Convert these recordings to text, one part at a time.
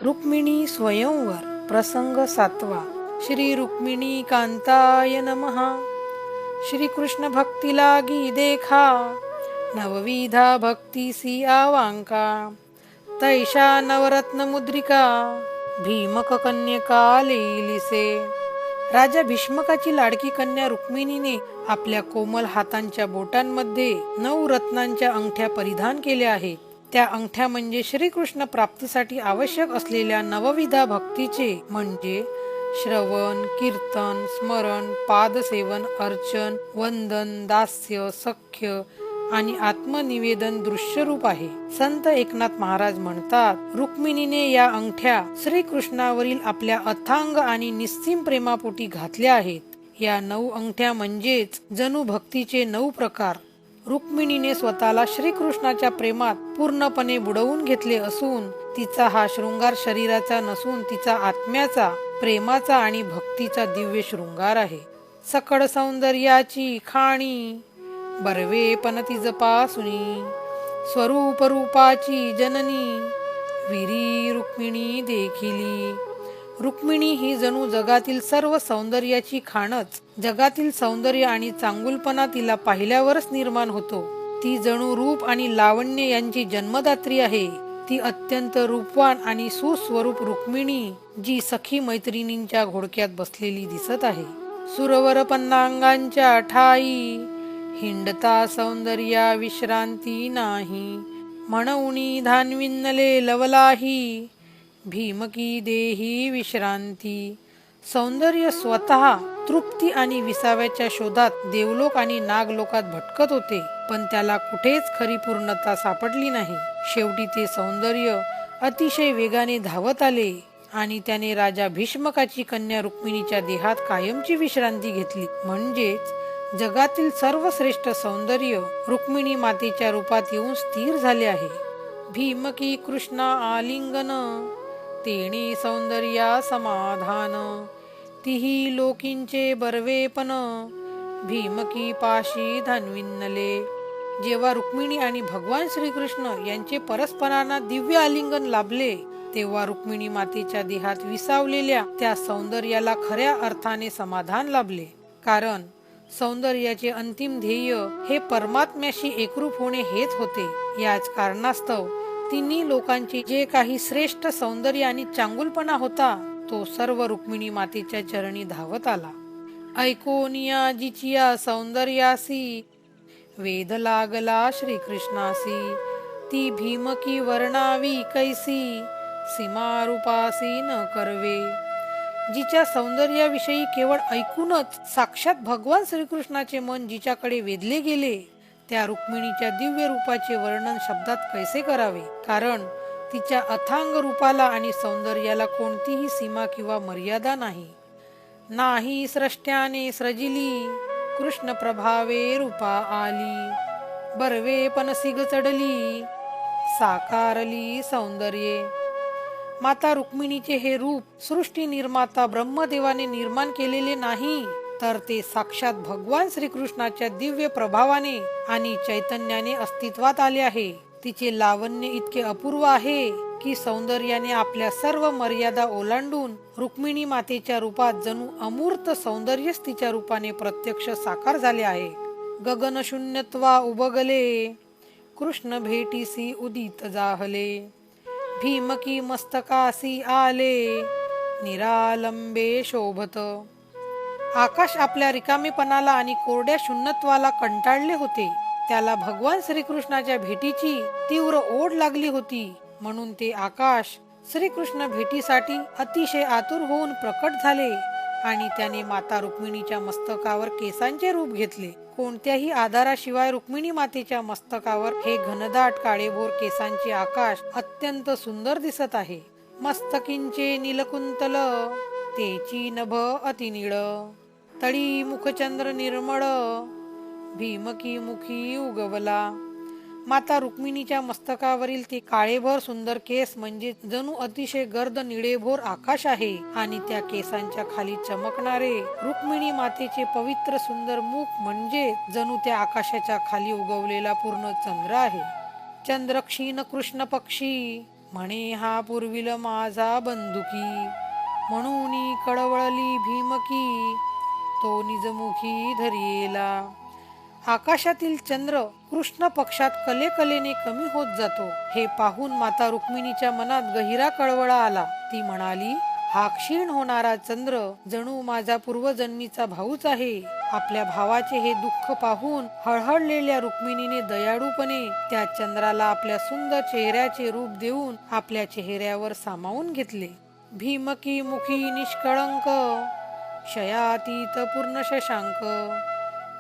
रुक्मिणी स्वयंवर प्रसंग 7वा. श्री रुक्मिणी कांताय नमः. श्री कृष्ण भक्ती लागी देखा, नवविधा भक्तीसी आवांका. तैषा नवरत्न मुद्रिका, भीमक कन्यका लेलिसे. राजा भीष्मकाची लाडकी कन्या रुक्मिणीने आपल्या कोमल हातांच्या बोटांमध्ये 9 रत्नांच्या अंगठ्या परिधान केल्या आहेत. त्या अंगठ्या म्हणजे श्रीकृष्ण प्राप्तीसाठी आवश्यक असलेल्या नवविधा भक्तीचे म्हणजे श्रवण, कीर्तन, स्मरण, पादसेवन, अर्चन, वंदन, दास्य, सख्य आणि आत्मनिवेदन दृश्य रूप आहे. संत एकनाथ महाराज म्हणतात, रुक्मिणीने या अंगठ्या श्रीकृष्णावरील आपल्या अथांग आणि निस्सीम प्रेमापोटी घातल्या आहेत. या 9 अंगठ्या म्हणजेच जणू भक्तीचे 9 प्रकार. रुक्मिणीने स्वतःला श्रीकृष्णाच्या प्रेमात पूर्णपणे बुडवून घेतले असून तिचा हा शृंगार शरीराचा नसून तिचा आत्म्याचा, प्रेमाचा आणि भक्तीचा दिव्य शृंगार आहे. सकळ सौंदर्याची खाणी, बरवे पण तिज पासुनी. स्वरूप रूपाची जननी, विरी रुक्मिणी देखिली. रुक्मिणी ही जणू जगातील सर्व सौंदर्याची खाणच. जगातील सौंदर्य आणि चांगुलपणा तिला पाहिल्यावरच निर्माण होतो. ती जणू रूप आणि लावण्य यांची जन्मदात्री आहे. ती अत्यंत रूपवान आणि सुस्वरूप रुक्मिणी जी सखी मैत्रिणींच्या घोडक्यात बसलेली दिसत आहे. सुरवर पन्नांगांच्या ठाई, हिंडता सौंदर्या विश्रांती नाही. म्हणूनी धान्विन्नले लवलाही, भीमकी देही विश्रांती. सौंदर्य स्वतः तृप्ती आणि विसाव्याच्या शोधात देवलोक आणि नागलोकात भटकत होते, पण त्याला कुठेच खरी पूर्णता सापडली नाही. शेवटी ते सौंदर्य अतिशय वेगाने धावत आले आणि त्याने राजा भीष्मकाची कन्या रुक्मिणीच्या देहात कायमची विश्रांती घेतली. म्हणजेच जगातील सर्वश्रेष्ठ सौंदर्य रुक्मिणी मातेच्या रूपात येऊन स्थिर झाले आहे. भीमकी कृष्णा आलिंगन, तेणे सौंदर्या समाधान. तिही लोकींचे बरवेपण, भीमकी पाशी धन्विन्नले. जेव्हा रुक्मिणी आणि भगवान श्रीकृष्ण यांचे परस्परांना दिव्य आलिंगन लाभले, तेव्हा रुक्मिणी मातेच्या देहात विसावलेल्या त्या सौंदर्याला खऱ्या अर्थाने समाधान लाभले. कारण सौंदर्याचे अंतिम ध्येय हे परमात्म्याशी एकरूप होणे हेच होते. याच कारणास्तव तिन्ही लोकांचे जे काही श्रेष्ठ सौंदर्य आणि चांगुलपणा होता, तो सर्व रुक्मिणी मातेच्या चरणी धावत आला. ऐकोनिया जिचिया सौंदर्यासी, वेद लागला श्रीकृष्णासी. ती भीमकी वर्णावी कैसी, सीमारूपासी न करवे. जिच्या सौंदर्याविषयी केवळ ऐकूनच साक्षात भगवान श्रीकृष्णाचे मन जिच्याकडे वेधले गेले, त्या रुक्मिणीच्या दिव्य रूपाचे वर्णन शब्दात कैसे करावे. कारण तिच्या अथांग रूपाला आणि सौंदर्याला कोणतीही सीमा किंवा मर्यादा नाही. नाही स्रष्ट्याने सृजिली, कृष्ण प्रभावे रूपा आली. बरवे पण सिग चढली, साकारली सौंदर्ये. माता रुक्मिणीचे हे रूप सृष्टी निर्माता ब्रह्मदेवाने निर्माण केलेले नाही, तर ते साक्षात भगवान श्रीकृष्णाच्या दिव्य प्रभावाने आणि चैतन्याने अस्तित्वात आले आहे. तिचे लावण्य इतके अपूर्व आहे की सौंदर्याने आपल्या सर्व मर्यादा ओलांडून रुक्मिणी मातेच्या रूपात जणू अमूर्त सौंदर्यच तिच्या रूपाने प्रत्यक्ष साकार झाले आहे. गगन शून्यत्वा उबगले, कृष्ण भेटीसी उदित जाहले. भीमकी मस्तकासी आले, निरालंबे शोभत. आकाश आपल्या रिकामेपणाला आणि कोरड्या शून्यत्वाला कंटाळले होते. त्याला भगवान श्रीकृष्णाच्या भेटीची तीव्र ओढ लागली होती. म्हणून ते आकाश श्रीकृष्ण भेटीसाठी अतिशय आतुर होऊन प्रकट झाले आणि त्याने माता रुक्मिणीच्या मस्तकावर केसांचे रूप घेतले. कोणत्याही आधाराशिवाय रुक्मिणी मातेच्या मस्तकावर हे घनदाट काळेभोर केसांचे आकाश अत्यंत सुंदर दिसत आहे. मस्तकिंचे नीलकुंतल, तेची नभ अतिनीळ. तळी मुखचंद्र निर्मळ, भीमकी मुखी उगवला. माता रुक्मिणीच्या मस्तकावरील ते काळेभोर सुंदर केस म्हणजे जणू अतिशय गर्द निळेभोर आकाश आहे आणि त्या केसांच्या खाली चमकणारे रुक्मिणी मातेचे पवित्र सुंदर मुख म्हणजे जणू त्या आकाशाच्या खाली उगवलेला पूर्ण चंद्र आहे. चंद्र क्षीण कृष्ण पक्षी, म्हणे हा पुरविल माझा बंदुकी, म्हणून कळवळली भीमकी, तो निजमुखी धरियेला. आकाशातील चंद्र कृष्ण पक्षात कलेकलेने कमी होत जातो हे पाहून माता रुक्मिणीच्या मनात गहिरा कळवळा आला. ती म्हणाली, हा क्षीण होणारा चंद्र जणू माझा पूर्वजन्मीचा भाऊच आहे. आपल्या भावाचे हे दुःख पाहून हळहळलेल्या रुक्मिणीने दयाळूपणे त्या चंद्राला आपल्या सुंदर चेहऱ्याचे रूप देऊन आपल्या चेहऱ्यावर सामावून घेतले. भीमकी मुखी निष्कळंक, क्षयातीत पूर्ण शशांक,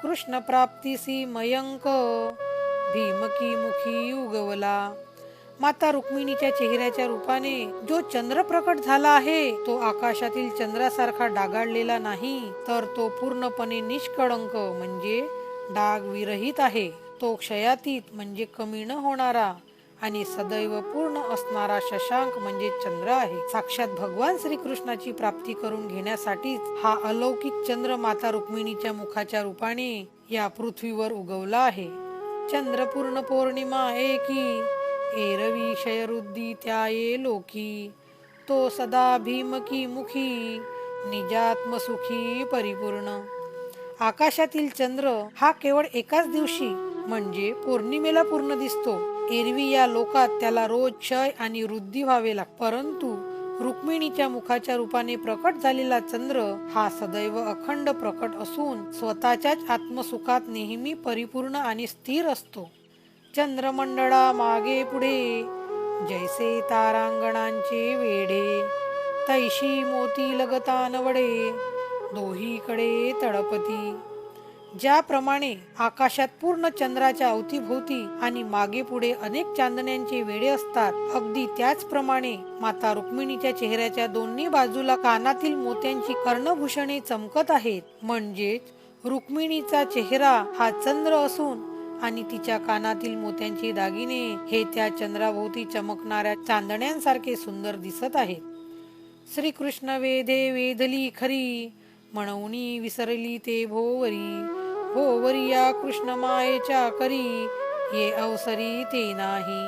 कृष्ण प्राप्तीसी मयंक, भीमकी मुखी उगवला. माता रुक्मिणीच्या चेहऱ्याच्या रूपाने जो चंद्र प्रकट झाला आहे तो आकाशातील चंद्रासारखा डागाळलेला नाही, तर तो पूर्णपणे निष्कळंक म्हणजे डाग विरहित आहे. तो क्षयातीत म्हणजे कमी न होणारा आणि सदैव पूर्ण असणारा शशांक म्हणजे चंद्र आहे. साक्षात भगवान श्रीकृष्णाची प्राप्ती करून घेण्यासाठीच हा अलौकिक चंद्र माता रुक्मिणीच्या मुखाच्या रूपाने या पृथ्वीवर उगवला आहे. चंद्र पूर्ण पौर्णिमा एकी, एरवी क्षयरुद्धी त्याये लोकी, तो सदा भीमकी मुखी, निजात्म सुखी परिपूर्ण. आकाशातील चंद्र हा केवळ एकाच दिवशी म्हणजे पौर्णिमेला पूर्ण दिसतो. एरवी या लोकात त्याला रोज क्षय आणि वृद्धी व्हावे लागते, परंतु रुक्मिणीच्या मुखाच्या रूपाने प्रकट झालेला चंद्र हा सदैव अखंड प्रकट असून स्वतःच्याच आत्मसुखात नेहमी परिपूर्ण आणि स्थिर असतो. चंद्रमंडळा मागे पुढे, जैसे तारांगणांचे वेढे, तैशी मोती लगता नवडे, दोहीकडे तळपती. ज्याप्रमाणे आकाशात पूर्ण चंद्राच्या अवतीभोवती आणि मागे पुढे अनेक चांदण्यांचे वेढे असतात, अगदी त्याचप्रमाणे माता रुक्मिणीच्या चेहऱ्याच्या दोन्ही बाजूला कानातील मोत्यांची कर्णभूषणे चमकत आहेत. म्हणजेच रुक्मिणीचा चेहरा हा चंद्र असून आणि तिच्या कानातील मोत्यांचे दागिने हे त्या चंद्राभोवती चमकणाऱ्या चांदण्यांसारखे सुंदर दिसत आहेत. श्रीकृष्ण वेधे वेधली खरी, म्हणूनी विसरली ते भोवरी, भोवरी या कृष्ण मायेच्या करी, ये अवसरी ते नाही.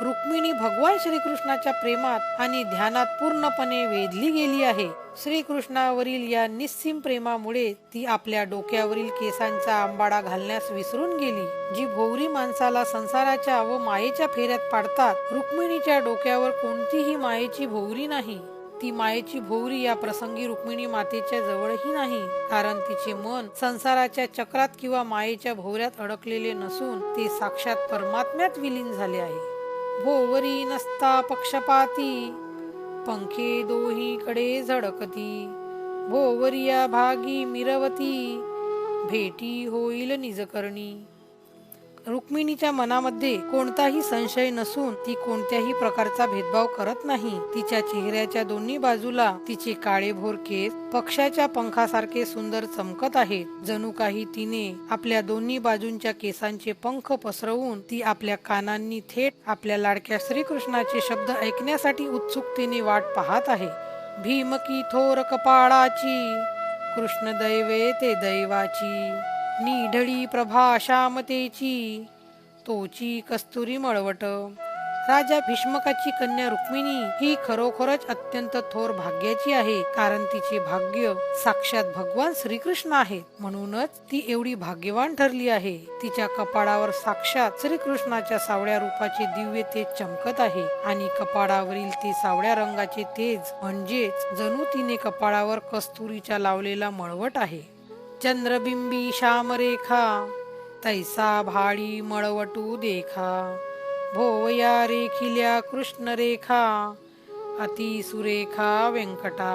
रुक्मिणी भगवान श्रीकृष्णाच्या प्रेमात आणि ध्यानात पूर्णपणे वेधली गेली आहे. श्रीकृष्णावरील या निस्सीम प्रेमामुळे ती आपल्या डोक्यावरील केसांचा आंबाडा घालण्यास विसरून गेली. जी भोवरी माणसाला संसाराच्या व मायेच्या फेऱ्यात पाडतात, रुक्मिणीच्या डोक्यावर कोणतीही मायेची भोवरी नाही. ती मायेची भोवरी या प्रसंगी रुक्मिणी मातेच्या जवळही नाही, कारण तिचे मन संसाराच्या चक्रात किंवा मायेच्या भोवऱ्यात अडकलेले नसून ते साक्षात परमात्म्यात विलीन झाले आहे. भोवरी नसता पक्षपाती, पंखे दोहीकडे झडकती, भोवरिया भागी मिरवती, भेटी होईल निजकरणी. रुक्मिणीच्या मनामध्ये कोणताही संशय नसून ती कोणत्याही प्रकारचा भेदभाव करत नाही. तिच्या चेहऱ्याच्या दोन्ही बाजूला तिचे काळेभोर केस पक्षाच्या पंखासारखे सुंदर चमकत आहेत. जणू काही तिने आपल्या दोन्ही बाजूंच्या केसांचे पंख पसरवून ती आपल्या कानांनी थेट आपल्या लाडक्या श्रीकृष्णाचे शब्द ऐकण्यासाठी उत्सुकतेने वाट पाहत आहे. भीमकी थोर कपाळाची, कृष्ण दैवे ते दैवाची, निढळी प्रभा श्यामतेची, तोची कस्तुरी मळवट. राजा भीष्मकाची कन्या रुक्मिणी ही खरोखरच अत्यंत थोर भाग्याची आहे, कारण तिचे भाग्य साक्षात भगवान श्रीकृष्ण आहेत. म्हणूनच ती एवढी भाग्यवान ठरली आहे. तिच्या कपाळावर साक्षात श्रीकृष्णाच्या सावळ्या रूपाचे दिव्य तेज चमकत आहे आणि कपाळावरील ते सावळ्या रंगाचे तेज म्हणजेच जणू तिने कपाळावर कस्तुरीचा लावलेला मळवट आहे. चंद्रबिंबी श्यामरेखा, तैसा भाळी मळवटू देखा, भोवया रेखिल्या कृष्ण रेखा, अति सुरेखा व्यंकटा.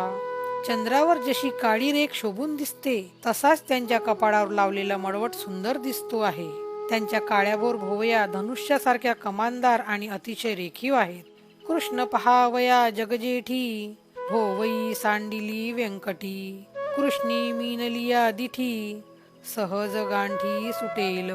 चंद्रावर जशी काळी रेख शोभून दिसते, तसाच त्यांच्या कपाळावर लावलेला मळवट सुंदर दिसतो आहे. त्यांच्या काळ्याभोर भोवया धनुष्यासारख्या कमानदार आणि अतिशय रेखीव आहेत. कृष्ण पहावया जगजेठी, भोवई सांडिली व्यंकटी, कृष्णी मीनलिया दिठी, सहज गांठी सुटेल.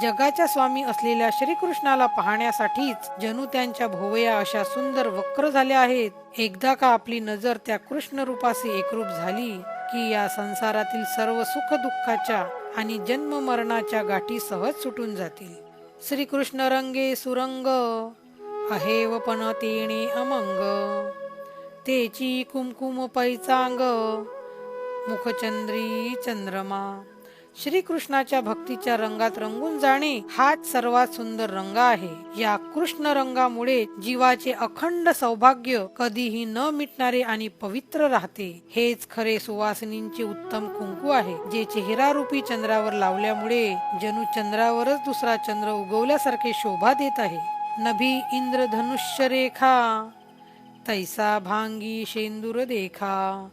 जगाच्या स्वामी असलेल्या श्रीकृष्णाला पाहण्यासाठीच जणू त्यांच्या भोवया अशा सुंदर वक्र झाल्या आहेत. एकदा का आपली नजर त्या कृष्ण रूपाशी एकरूप झाली की या संसारातील सर्व सुख दुःखाच्या आणि जन्म मरणाच्या गाठी सहज सुटून जातील. श्रीकृष्ण रंगे सुरंग, अहेवपण तेणे अमंग, तेची कुमकुम पैचांग, मुखचंद्री चंद्रमा. श्रीकृष्णाच्या भक्तीच्या रंगात रंगून जाणे हाच सर्वात सुंदर रंग आहे. या कृष्ण रंगामुळे जीवाचे अखंड सौभाग्य कधीही न मिटणारे आणि पवित्र राहते. हेच खरे सुवासिनींचे उत्तम कुंकू आहे, जे चेहरारूपी चंद्रावर लावल्यामुळे जणू चंद्रावरच दुसरा चंद्र उगवल्यासारखे शोभा देत आहे. नभी इंद्रधनुष्य रेखा, तैसा भांगी शेंदूर देखा,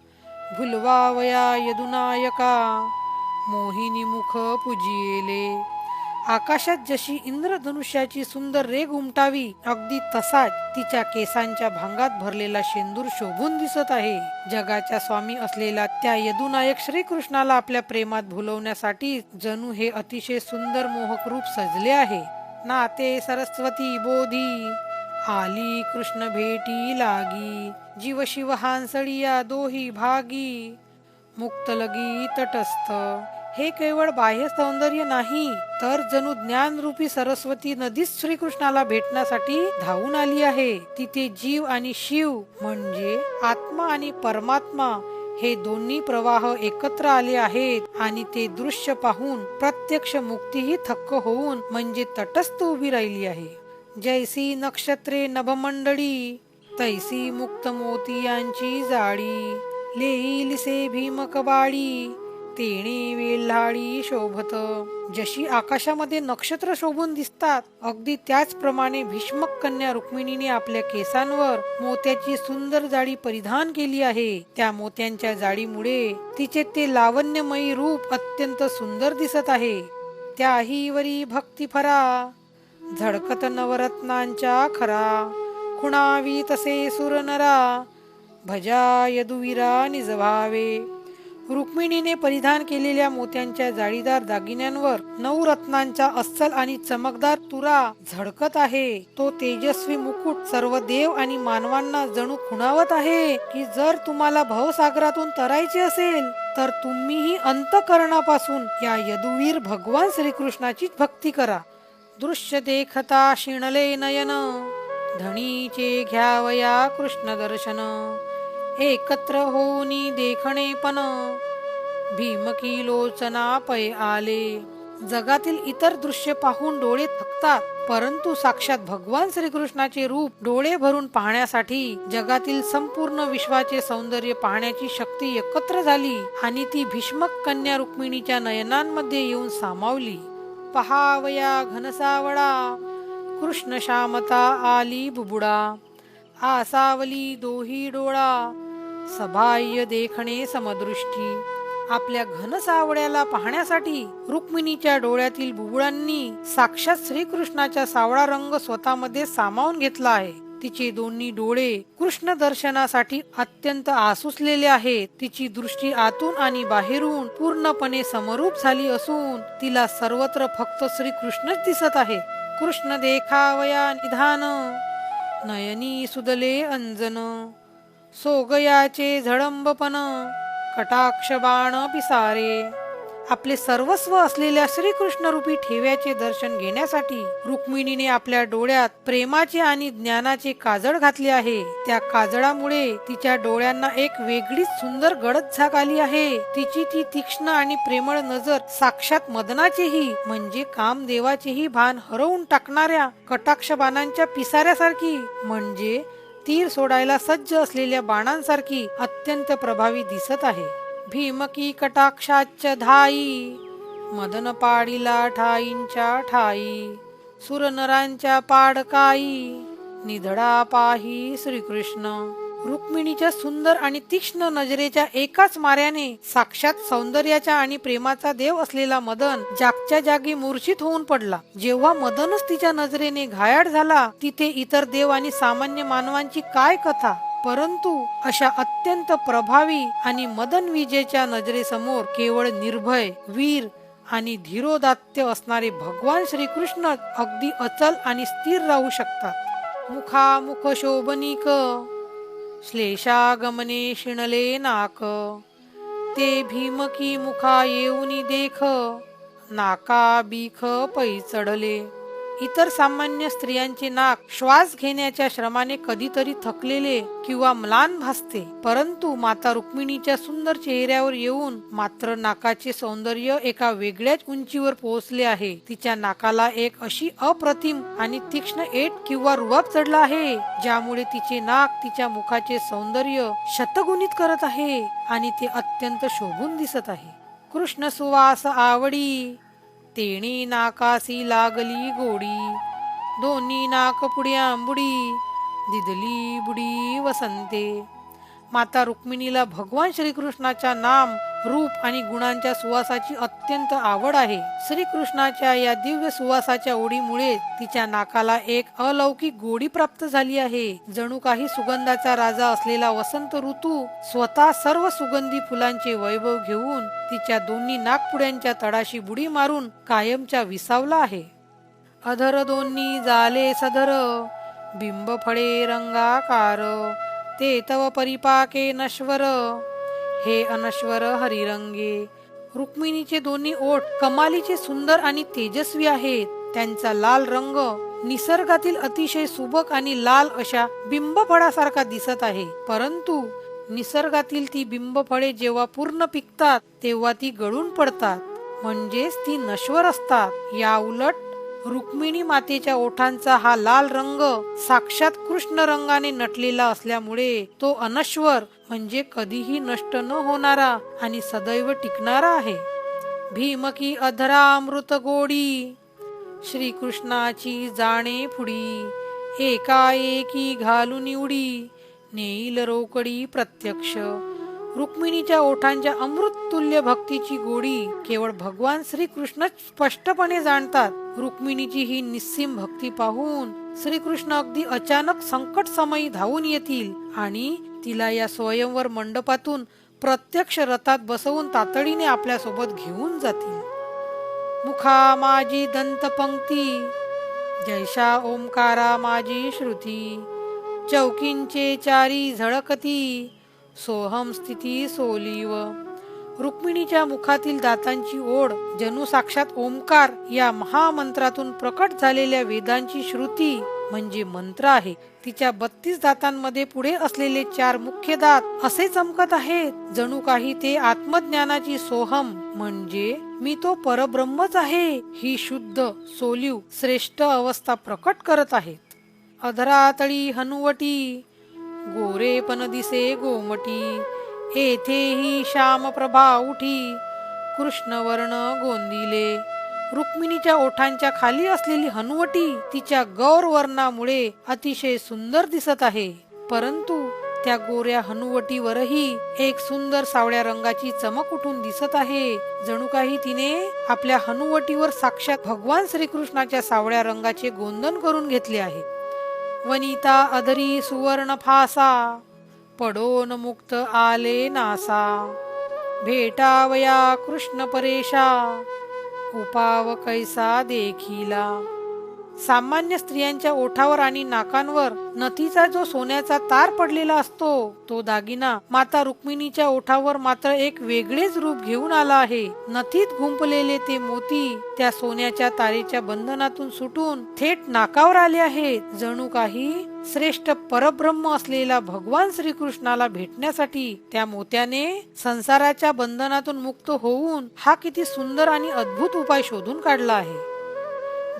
भुलवावया यदुनायका, मोहिनी मुख पुजिले. आकाशात जशी इंद्रधनुष्याची सुंदर रेघ उमटावी, अगदी तसाच तिच्या केसांच्या भांगात भरलेला शेंदूर शोभून दिसत आहे. जगाच्या स्वामी असलेला त्या यदुनायक श्रीकृष्णाला आपल्या प्रेमात भुलवण्यासाठी जणू हे अतिशय सुंदर मोहक रूप सजले आहे. नाते सरस्वती बोधी, आली कृष्ण भेटी लागी, जीव शिव हांसळिया दोही भागी, मुक्त लगी तटस्थ. हे केवळ बाह्य सौंदर्य नाही, तर जणू ज्ञानरूपी सरस्वती नदीच श्रीकृष्णाला भेटण्यासाठी धावून आली आहे. तिथे जीव आणि शिव म्हणजे आत्मा आणि परमात्मा हे दोन्ही प्रवाह एकत्र आले आहेत आणि ते दृश्य पाहून प्रत्यक्ष मुक्तीही थक्क होऊन म्हणजे तटस्थ उभी राहिली आहे. जैसी नक्षत्रे नभमंडळी, तैसी मुक्त मोतियांची जाळी, लेईलिसे भीमकबाळी, तेणे वेल्हाळी शोभत. जशी आकाशामध्ये नक्षत्र शोभून दिसतात, अगदी त्याचप्रमाणे भीष्मक कन्या रुक्मिणीने आपल्या केसांवर मोत्याची सुंदर जाळी परिधान केली आहे. त्या मोत्यांच्या जाळीमुळे तिचे ते लावण्यमयी रूप अत्यंत सुंदर दिसत आहे. त्याही वरी भक्तिफरा, झळकत नवरत्नांच्या खरा, खुणावी तसे सुरनरा, भजा यदुवीरा निजभावे. रुक्मिणीने परिधान केलेल्या मोत्यांच्या जाळीदार दागिन्यांवर नवरत्नांचा अस्सल आणि चमकदार तुरा झळकत आहे. तो तेजस्वी मुकुट सर्व देव आणि मानवांना जणू खुणावत आहे की जर तुम्हाला भवसागरातून तरायचे असेल तर तुम्हीही अंतःकरणापासून या यदुवीर भगवान श्रीकृष्णाची भक्ती करा. दृश्य देखता शिणले नयन, धणीचे घ्यावया कृष्ण दर्शन, एकत्र होऊनी देखणे पण, भीमकी लोचना पै आले. जगातील इतर दृश्य पाहून डोळे थकतात, परंतु साक्षात भगवान श्रीकृष्णाचे रूप डोळे भरून पाहण्यासाठी जगातील संपूर्ण विश्वाचे सौंदर्य पाहण्याची शक्ती एकत्र झाली आणि ती भीष्मक कन्या रुक्मिणीच्या नयनांमध्ये येऊन सामावली. पहावया घनसावळा, कृष्ण श्यामता आली बुबुडा, आसावली दोही डोळा, सबाह्य देखणे समदृष्टी. आपल्या घनसावळ्याला पाहण्यासाठी रुक्मिणीच्या डोळ्यातील बुबुळांनी साक्षात श्रीकृष्णाचा सावळा रंग स्वतःमध्ये सामावून घेतला आहे. तिचे दोन्ही डोळे कृष्ण दर्शनासाठी अत्यंत आसुसलेले आहेत. तिची दृष्टी आतून आणि बाहेरून पूर्णपणे समरूप झाली असून तिला सर्वत्र फक्त श्रीकृष्णच दिसत आहेत. कृष्ण देखावया निधान, नयनी सुदले अंजन, सोगयाचे झळंबपण, कटाक्ष बाण पिसारे. आपले सर्वस्व असलेल्या श्रीकृष्ण रूपी ठेव्याचे दर्शन घेण्यासाठी रुक्मिणीने आपल्या डोळ्यात प्रेमाचे आणि ज्ञानाचे काजळ घातले आहे. त्या काजळामुळे तिच्या डोळ्यांना एक वेगळीच सुंदर गडद झाक आली आहे. तिची ती तीक्ष्ण आणि प्रेमळ नजर साक्षात मदनाचेही म्हणजे कामदेवाचेही भान हरवून टाकणाऱ्या कटाक्ष बाणांच्या पिसाऱ्यासारखी म्हणजे तीर सोडायला सज्ज असलेल्या बाणांसारखी अत्यंत प्रभावी दिसत आहे. भीमकी कटाक्षाच धाई, मदन पाडिला ठाईंच्या ठाई, सुरनरांच्या पाडकाई, निधडा पाही श्रीकृष्ण. रुक्मिणीच्या सुंदर आणि तीक्ष्ण नजरेच्या एकाच मार्याने साक्षात सौंदर्याचा आणि प्रेमाचा देव असलेला मदन जागच्या जागी मूर्छित होऊन पडला. जेव्हा मदनच तिच्या नजरेने घायाळ झाला, तिथे इतर देव आणि सामान्य मानवांची काय कथा. परंतु अशा अत्यंत प्रभावी आणि मदन विजेच्या नजरेसमोर केवळ निर्भय, वीर आणि धीरोदात्य असणारे भगवान श्रीकृष्ण अगदी अचल आणि स्थिर राहू शकतात. मुखामुख शोभनिक, श्लेषागमने शिणले नाक, ते भीमकी मुखा येऊनी देख, नाका बीख पै चढले. इतर सामान्य स्त्रियांचे नाक श्वास घेण्याच्या श्रमाने कधीतरी थकलेले किंवा म्लान भासते, परंतु माता रुक्मिणीच्या सुंदर चेहऱ्यावर येऊन मात्र नाकाचे सौंदर्य एका वेगळ्याच उंचीवर पोहोचले आहे. तिच्या नाकाला एक अशी अप्रतिम आणि तीक्ष्ण एट किंवा रुबाब चढला आहे, ज्यामुळे तिचे नाक तिच्या मुखाचे सौंदर्य शतगुणित करत आहे आणि ते अत्यंत शोभून दिसत आहे. कृष्ण सुवास आवडी, तेणी नाकासी लागली गोडी, दोन्ही नाक पुड्या बुडी, दिदली बुडी वसंते. माता रुक्मिणीला भगवान श्रीकृष्णाच्या नाम, रूप आणि गुणांच्या सुवासाची अत्यंत आवड आहे. श्रीकृष्णाच्या या दिव्य सुवासाच्या ओढीमुळे तिच्या नाकाला एक अलौकिक गोडी प्राप्त झाली आहे. जणू काही सुगंधाचा राजा असलेला वसंत ऋतू स्वतः सर्व सुगंधी फुलांचे वैभव घेऊन तिच्या दोन्ही नाकपुड्यांच्या तळाशी बुडी मारून कायमच्या विसावला आहे. अधर दोन्ही जाले सधर, बिंब फळे रंगाकार, ते तव परिपाके नश्वर, हे अनश्वर हरिरंगे. रुक्मिणीचे दोन्ही ओठ कमालीचे सुंदर आणि तेजस्वी आहेत. त्यांचा लाल रंग निसर्गातील अतिशय सुबक आणि लाल अशा बिंबफळासारखा दिसत आहे, परंतु निसर्गातील ती बिंबफळे जेव्हा पूर्ण पिकतात तेव्हा ती गळून पडतात, म्हणजेच ती नश्वर असतात. या उलट रुक्मिणी मातेच्या ओठांचा हा लाल रंग साक्षात कृष्ण रंगाने नटलेला असल्यामुळे तो अनश्वर म्हणजे कधीही नष्ट न होणारा आणि सदैव टिकणारा आहे. भीमकी अधरा अमृत गोडी, श्रीकृष्णाची जाणे फुडी, एकाएकी घालून उडी, नेईल रोकडी प्रत्यक्ष. रुक्मिणीच्या ओठांच्या अमृततुल्य भक्तीची गोडी केवळ भगवान श्रीकृष्ण स्पष्टपणे जाणतात. रुक्मिणीची ही निस्सीम भक्ती पाहून श्रीकृष्ण अगदी अचानक संकट समयी धावून येतील आणि तिला या स्वयंवर मंडपातून प्रत्यक्ष रथात बसवून तातडीने आपल्या सोबत घेऊन जातील. मुखा माझी दंतपंक्ती, जैशा ओंकारा माझी श्रुती, चौकींचे चारी झळकती, सोहम स्थिती सोलीव. रुक्मिणीच्या मुखातील दातांची ओढ जणू साक्षात ओंकार या महामंत्रातून प्रकट झालेल्या वेदांची श्रुती म्हणजे मंत्र आहे. तिच्या 32 दातांमध्ये पुढे असलेले 4 मुख्य दात असे चमकत आहेत, जणू काही ते आत्मज्ञानाची सोहम म्हणजे मी तो परब्रह्मच आहे ही शुद्ध सोलीव श्रेष्ठ अवस्था प्रकट करत आहेत. अधरातळी हनुवटी, गोरे पण दिसे गोमटी, येथेही श्याम प्रभा उठी, कृष्णवर्ण गोंदिले. रुक्मिणीच्या ओठांच्या खाली असलेली हनुवटी तिच्या गौर वर्णामुळे अतिशय सुंदर दिसत आहे, परंतु त्या गोऱ्या हनुवटीवरही एक सुंदर सावळ्या रंगाची चमक उठून दिसत आहे, जणू काही तिने आपल्या हनुवटीवर साक्षात भगवान श्रीकृष्णाच्या सावळ्या रंगाचे गोंदन करून घेतले आहे. वनिता अधरी सुवर्ण फासा, पडोन मुक्त आले नासा, भेटावया कृष्ण परेशा, उपाव कैसा देखिला. सामान्य स्त्रियांच्या ओठावर आणि नाकांवर नथीचा जो सोन्याचा तार पडलेला असतो तो दागिना माता रुक्मिणीच्या ओठावर मात्र एक वेगळेच रूप घेऊन आला आहे. नथीत गुंपलेले ते मोती त्या सोन्याच्या तारेच्या बंधनातून सुटून थेट नाकावर आले आहेत, जणू काही श्रेष्ठ परब्रह्म असलेला भगवान श्रीकृष्णाला भेटण्यासाठी त्या मोत्याने संसाराच्या बंधनातून मुक्त होऊन हा किती सुंदर आणि अद्भुत उपाय शोधून काढला आहे.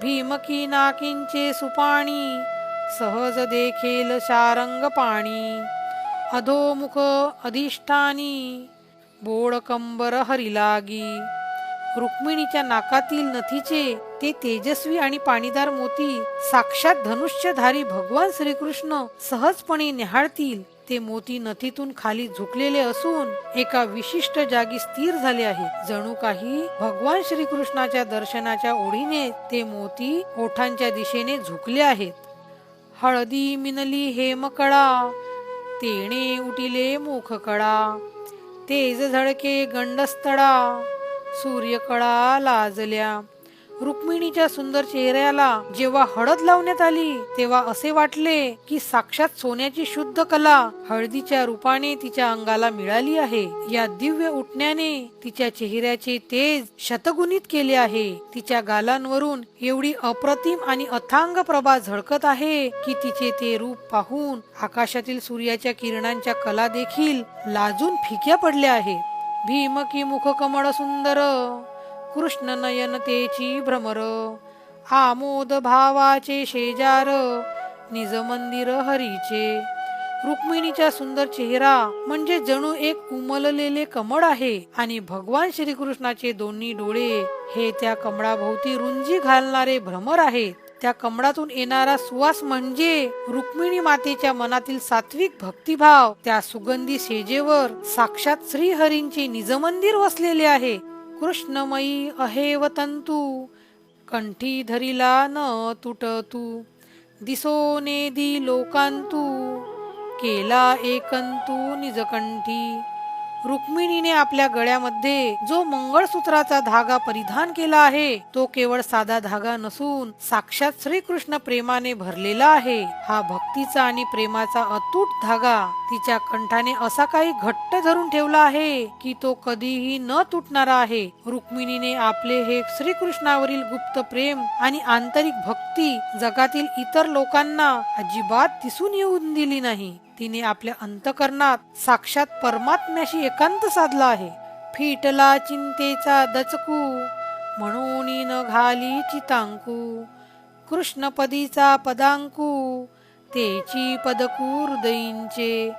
भीमकी नाकिंचे सुपाणी, सहज देखेल शारंग पाणी, अधोमुख अधिष्ठानी, बोळ कंबर हरिलागी. रुक्मिणीच्या नाकातील नथीचे ते तेजस्वी आणि पाणीदार मोती साक्षात धनुष्यधारी भगवान श्रीकृष्ण सहजपणे निहाळतील. ते मोती नथीतून खाली झुकलेले असून एका विशिष्ट जागी स्थिर झाले आहेत, जणू काही भगवान श्रीकृष्णाच्या दर्शनाच्या ओढीने ते मोती ओठांच्या दिशेने झुकले आहेत. हळदी मिनली हेमकळा, तेणे उटिले मुखकळा, तेज झळके गंडस्थळा, सूर्यकळा लाजल्या. रुक्मिणीच्या सुंदर चेहऱ्याला जेव्हा हळद लावण्यात आली तेव्हा असे वाटले की साक्षात सोन्याची शुद्ध कला हळदीच्या रूपाने तिच्या अंगाला मिळाली आहे. या दिव्य उठण्याने तिच्या चेहऱ्याचे तेज शतगुणित केले आहे. तिच्या गालांवरून एवढी अप्रतिम आणि अथांग प्रभा झळकत आहे की तिचे ते रूप पाहून आकाशातील सूर्याच्या किरणांच्या कला देखील लाजून फिक्या पडल्या आहेत. भीमकी मुख कमळ सुंदर कृष्ण नयन तेची भ्रमर आमोद भावाचे शेजार निज मंदिर हरीचे. रुक्मिणीचा सुंदर चेहरा म्हणजे जणू एक उमललेले कमळ आहे आणि भगवान श्रीकृष्णाचे दोन्ही डोळे हे त्या कमळाभोवती रुंजी घालणारे भ्रमर आहेत. त्या कमळातून येणारा सुवास म्हणजे रुक्मिणी मातेच्या मनातील सात्विक भक्तिभाव. त्या सुगंधी शेजेवर साक्षात श्रीहरींचे निजमंदिर वसलेले आहे. कृष्णमयी अहेव तंतू कंठी धरिला न तुटतू दिसोनेदी लोकांतू केला एकंतू निजकंठी. रुक्मिणीने आपल्या गळ्यामध्ये जो मंगळसूत्राचा धागा परिधान केला आहे तो केवळ साधा धागा नसून साक्षात श्रीकृष्ण प्रेमाने भरलेला आहे. हा भक्तीचा आणि प्रेमाचा अतूट धागा तिच्या कंठाने असा काही घट्ट धरून ठेवला आहे की तो कधीही न तुटणारा आहे. रुक्मिणीने आपले हे श्रीकृष्णावरील गुप्त प्रेम आणि आंतरिक भक्ती जगातील इतर लोकांना अजिबात दिसून येऊन दिली नाही. तिने आपल्या अंतकरणात साक्षात परमात्म्याशी एकांत साधला आहे. फिटला चिंतेचा दचकू म्हणून न घाली चितांकू कृष्णपदीचा पदांकू तेची पदकू हृदयींचे.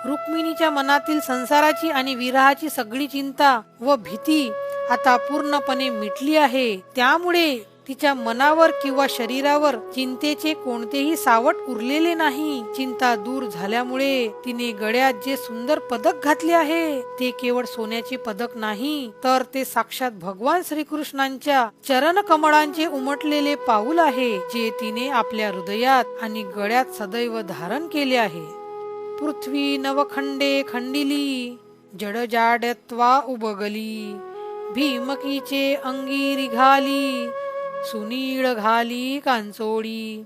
रुक्मिणीच्या मनातील संसाराची आणि विरहाची सगळी चिंता व भीती आता पूर्णपणे मिटली आहे. त्यामुळे तिच्या मनावर किंवा शरीरावर चिंतेचे कोणतेही सावट उरलेले नाही. चिंता दूर झाल्यामुळे तिने गळ्यात जे सुंदर पदक घातले आहे ते केवळ सोन्याचे पदक नाही तर ते साक्षात भगवान श्रीकृष्णांच्या चरण कमळांचे उमटलेले पाऊल आहे जे तिने आपल्या हृदयात आणि गळ्यात सदैव धारण केले आहे. पृथ्वी नवखंडे खंडिली जड जाड्यत्वा उबगली भीमकीचे अंगी रिघाली सुनीळ घाली कांचोळी.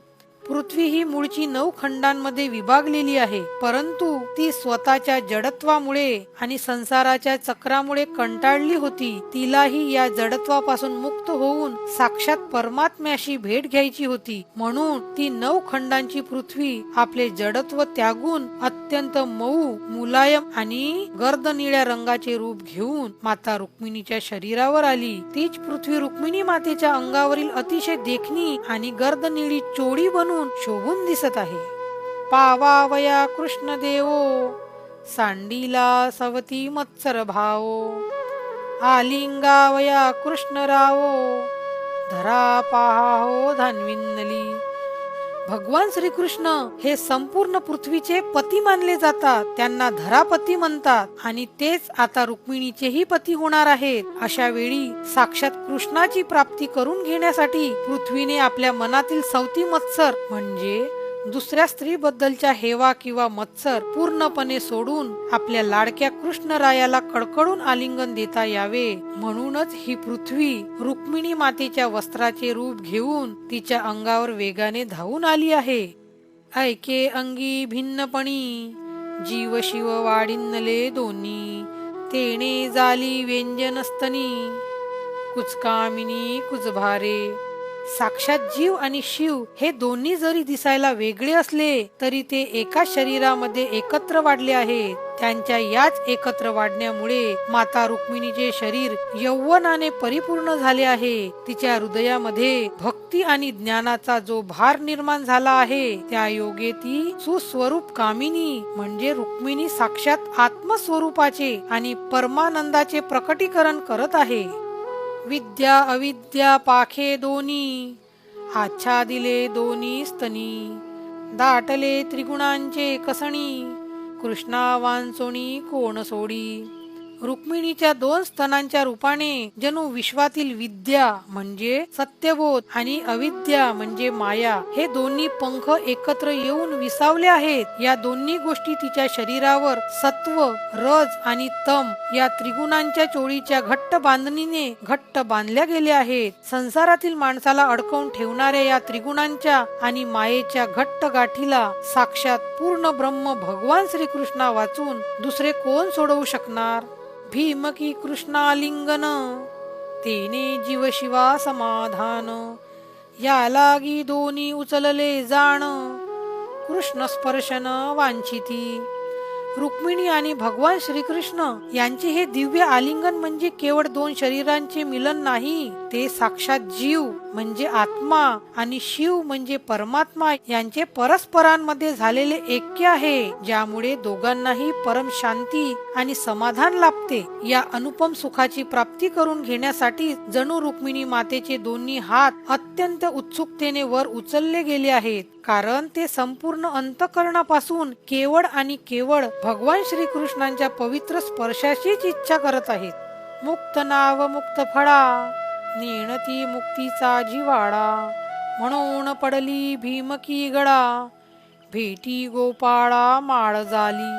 पृथ्वी ही मूळची 9 खंडांमध्ये विभागलेली आहे, परंतु ती स्वतःच्या जडत्वामुळे आणि संसाराच्या चक्रामुळे कंटाळली होती. तिलाही या जडत्वापासून मुक्त होऊन साक्षात परमात्म्याशी भेट घ्यायची होती. म्हणून ती 9 खंडांची पृथ्वी आपले जडत्व त्यागून अत्यंत मऊ, मुलायम आणि गर्द निळ्या रंगाचे रूप घेऊन माता रुक्मिणीच्या शरीरावर आली. तीच पृथ्वी रुक्मिणी मातेच्या अंगावरील अतिशय देखणी आणि गर्द निळी चोळी बनून शोभून दिसत आहे. पावावया कृष्ण देवो सांडीला सवती मत्सर भावो आलिंगावया कृष्ण रावो धरा पाहो धान्विन्नली. भगवान श्रीकृष्ण हे संपूर्ण पृथ्वीचे पती मानले जातात. त्यांना धरापती म्हणतात आणि तेच आता रुक्मिणीचेही पती होणार आहेत. अशा वेळी साक्षात कृष्णाची प्राप्ती करून घेण्यासाठी पृथ्वीने आपल्या मनातील सवती मत्सर म्हणजे दुसऱ्या स्त्री बद्दलच्या हेवा किंवा मत्सर पूर्णपणे सोडून आपल्या लाडक्या कृष्णरायाला कडकडून आलिंगन देता यावे म्हणूनच ही पृथ्वी रुक्मिणी मातेच्या वस्त्राचे रूप घेऊन तिच्या अंगावर वेगाने धावून आली आहे. ऐके अंगी भिन्नपणी जीव शिव वाढिन्नले दोन्ही तेने जाली व्यंजनस्तनी कुचकामिनी कुचभारे. साक्षात जीव आणि शिव हे दोन्ही जरी दिसायला वेगळे असले तरी ते एका शरीरामध्ये एकत्र वाढले आहेत. त्यांच्या याच एकत्र वाढण्यामुळे माता रुक्मिणीचे शरीर यौवनाने परिपूर्ण झाले आहे. तिच्या हृदयामध्ये भक्ती आणि ज्ञानाचा जो भार निर्माण झाला आहे त्या योगे ती सुस्वरूप कामिनी म्हणजे रुक्मिणी साक्षात आत्मस्वरूपाचे आणि परमानंदाचे प्रकटीकरण करत आहे. विद्या अविद्या पाखे दोन्ही आच्छादिले दोन्ही स्तनी दाटले त्रिगुणांचे कसणी कृष्णा वांचोणी कोण सोडी. रुक्मिणीच्या 2 स्तनांच्या रूपाने जणू विश्वातील विद्या म्हणजे सत्यबोध आणि अविद्या म्हणजे माया हे दोन्ही पंख एकत्र येऊन विसावले आहेत. या दोन्ही गोष्टी तिच्या शरीरावर सत्व, रज आणि तम या त्रिगुणांच्या चोळीच्या घट्ट बांधणीने घट्ट बांधल्या गेल्या आहेत. संसारातील माणसाला अडकवून ठेवणाऱ्या या त्रिगुणांच्या आणि मायेच्या घट्ट गाठीला साक्षात पूर्ण ब्रह्म भगवान श्रीकृष्णा वाचून दुसरे कोण सोडवू शकणार? भीम की कृष्णालिंगन तेने जीव शिवा समाधान, या लागी दोन्ही उचलले जाण, कृष्ण स्पर्शन वांछिती. रुक्मिणी आणि भगवान श्रीकृष्ण यांचे हे दिव्य आलिंगन म्हणजे केवळ 2 शरीरांचे मिलन नाही, ते साक्षात जीव म्हणजे आत्मा आणि शिव म्हणजे परमात्मा यांचे परस्परांमध्ये झालेले ऐक्य आहे, ज्यामुळे दोघांनाही परम शांती आणि समाधान लाभते. या अनुपम सुखाची प्राप्ती करून घेण्यासाठी जणू रुक्मिणी मातेचे दोन्ही हात अत्यंत उत्सुकतेने वर उचलले गेले आहेत, कारण ते संपूर्ण अंतःकरणापासून केवळ आणि केवळ भगवान श्रीकृष्णांच्या पवित्र स्पर्शाचीच इच्छा करत आहेत. मुक्त नाव मुक्त फळा, नेणती मुक्तीचा जिवाडा, म्हणून पडली भीमकी गळा, भेटी गोपाळा माळ झाली.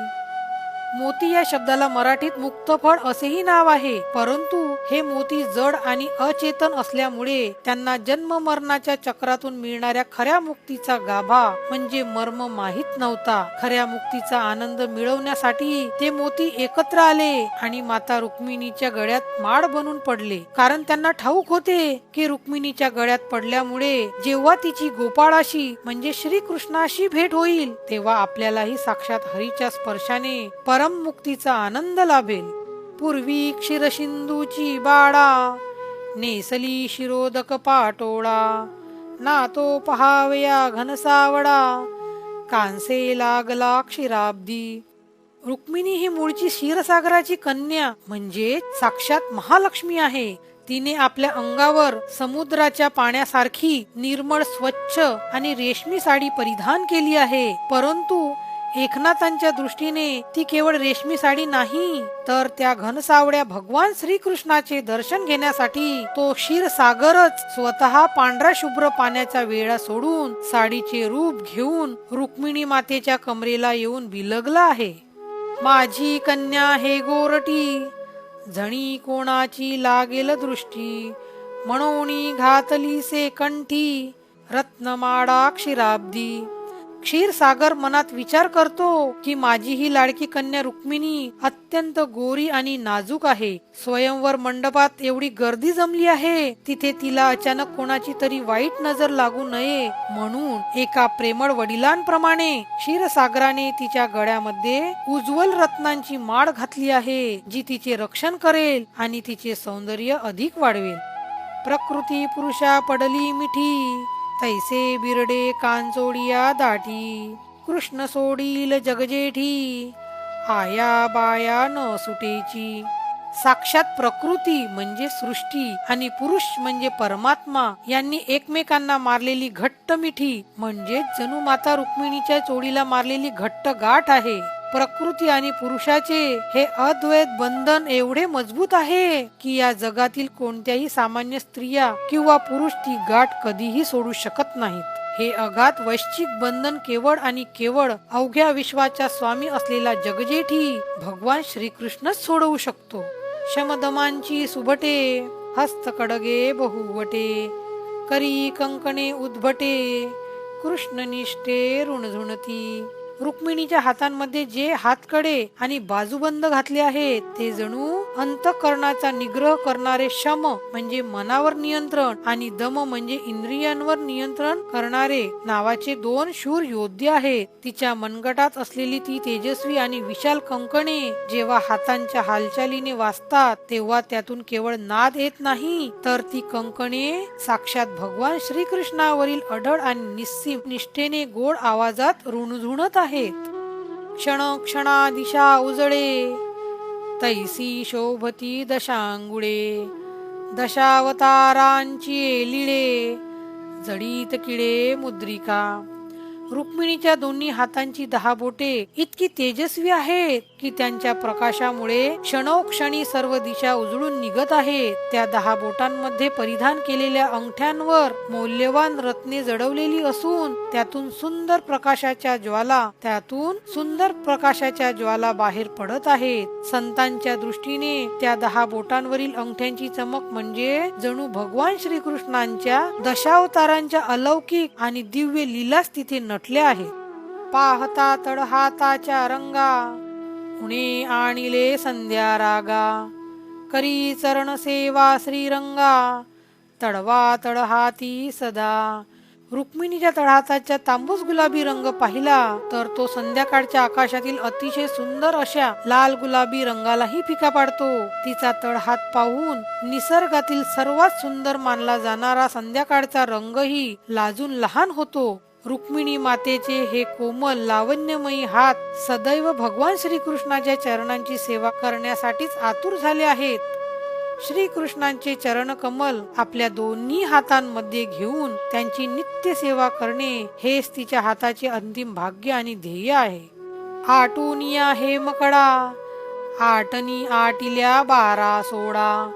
मोती या शब्दाला मराठीत मुक्तफळ असेही नाव आहे, परंतु हे मोती जड आणि अचेतन असल्यामुळे त्यांना जन्म मरणाच्या चक्रातून मिळणाऱ्या खऱ्या मुक्तीचा गाभा म्हणजे मर्म माहित नव्हता. खऱ्या मुक्तीचा आनंद मिळवण्यासाठी ते मोती एकत्र आले आणि माता रुक्मिणीच्या गळ्यात माळ बनून पडले, कारण त्यांना ठाऊक होते की रुक्मिणीच्या गळ्यात पडल्यामुळे जेव्हा तिची गोपाळाशी म्हणजे श्रीकृष्णाशी भेट होईल तेव्हा आपल्यालाही साक्षात हरीच्या स्पर्शाने परम मुक्तीचा आनंद लाभेल. पूर्वी क्षीरसिंधूची बाळा, नेसली शिरोदक पाटोळा, ना तो पहावया घनसावडा, कांसे लागला क्षीराब्दी. रुक्मिणी ही मूळची क्षीरसागराची कन्या म्हणजे साक्षात महालक्ष्मी आहे. तिने आपल्या अंगावर समुद्राच्या पाण्यासारखी निर्मळ स्वच्छ आणि रेशमी साडी परिधान केली आहे, परंतु एकनाथांच्या दृष्टीने ती केवळ रेशमी साडी नाही, तर त्या घनसावड्या भगवान श्रीकृष्णाचे दर्शन घेण्यासाठी तो क्षीरसागरच स्वतः पांढरा शुभ्र पाण्याचा वेळा सोडून साडीचे रूप घेऊन रुक्मिणी मातेच्या कमरेला येऊन बिलगला आहे. माझी कन्या हे गोरटी, झणी कोणाची लागेल दृष्टी, म्हणून घातली से कंठी, रत्नमाळा क्षीराब्दी. क्षीरसागर मनात विचार करतो की माझी ही लाडकी कन्या रुक्मिणी अत्यंत गोरी आणि नाजूक आहे. स्वयंवर मंडपात एवढी गर्दी जमली आहे, तिथे तिला अचानक कोणाची तरी वाईट नजर लागू नये म्हणून एका प्रेमळ वडिलांप्रमाणे क्षीरसागराने तिच्या गळ्यामध्ये उज्ज्वल रत्नांची माळ घातली आहे, जी तिचे रक्षण करेल आणि तिचे सौंदर्य अधिक वाढवेल. प्रकृती पुरुषा पडली मिठी, तैसे बिरडे कांचोडिया दाटी, कृष्ण सोडील जगजेठी, आया बाया न सुटेची. साक्षात प्रकृती म्हणजे सृष्टी आणि पुरुष म्हणजे परमात्मा यांनी एकमेकांना मारलेली घट्ट मिठी म्हणजे जणू माता रुक्मिणीच्या चोळीला मारलेली घट्ट गाठ आहे. प्रकृती आणि पुरुषाचे हे अद्वैत बंधन एवढे मजबूत आहे की या जगातील कोणत्याही सामान्य स्त्रिया किंवा पुरुष ती गाठ कधीही सोडू शकत नाहीत. हे अगाध वैश्विक बंधन केवळ आणि केवळ अवघ्या विश्वाचा स्वामी असलेला जगजेठी भगवान श्रीकृष्णच सोडवू शकतो. शमदमांची सुभटे, हस्तकडगे बहुवटे, करी कंकणे उद्भटे, कृष्णनिष्ठे ऋणझुणती. रुक्मिणीच्या हातांमध्ये जे हातकडे आणि बाजूबंद घातले आहेत ते जणू अंतःकरणाचा निग्रह करणारे शम म्हणजे मनावर नियंत्रण आणि दम म्हणजे इंद्रियांवर नियंत्रण करणारे नावाचे 2 शूर योद्धे आहेत. तिच्या मनगटात असलेली ती तेजस्वी आणि विशाल कंकणे जेव्हा हातांच्या हालचालीने वाजतात तेव्हा त्यातून केवळ नाद येत नाही, तर ती कंकणे साक्षात भगवान श्रीकृष्णावरील अढळ आणि निस्सीम निष्ठेने गोड आवाजात रुणझुणत आहेत. क्षण क्षणा दिशा उजळे, तैसी शोभती दशांगुळे, दशावतारांची लीळे, जडीत किडे मुद्रिका. रुक्मिणीच्या दोन्ही हातांची 10 बोटे इतकी तेजस्वी आहेत की त्यांच्या प्रकाशामुळे क्षणोक्षणी सर्व दिशा उजळून निघत आहेत. त्या 10 बोटांमध्ये परिधान केलेल्या अंगठ्यांवर मौल्यवान रत्ने जडवलेली असून त्यातून सुंदर प्रकाशाच्या ज्वाला बाहेर पडत आहेत. संतांच्या दृष्टीने त्या 10 बोटांवरील अंगठ्यांची चमक म्हणजे जणू भगवान श्रीकृष्णांच्या दशावतारांच्या अलौकिक आणि दिव्य लीलाच तिथे नटल्या आहेत. पाहता तळहाताच्या रंगा उणे आणिले संध्या रागा, करी चरण सेवा श्रीरंगा तळवा तळहाती सदा. रुक्मिणीच्या तळहाताच्या तांबूस गुलाबी रंग पाहिला तर तो संध्याकाळच्या आकाशातील अतिशय सुंदर अशा लाल गुलाबी रंगालाही फिका पाडतो. तिचा तळहात पाहून निसर्गातील सर्वात सुंदर मानला जाणारा संध्याकाळचा रंगही लाजून लहान होतो. रुक्मिणी मातेचे हे कोमल लावण्यमयी हात सदैव भगवान श्रीकृष्णाच्या चरणांची सेवा करण्यासाठीच आतुर झाले आहेत. श्रीकृष्णांचे चरण कमल आपल्या दोन्ही हातांमध्ये घेऊन त्यांची नित्य सेवा करणे हेच तिच्या हाताचे अंतिम भाग्य आणि ध्येय आहे. आटुनिया हे मकडा आटनी आटिल्या 12 सोडा,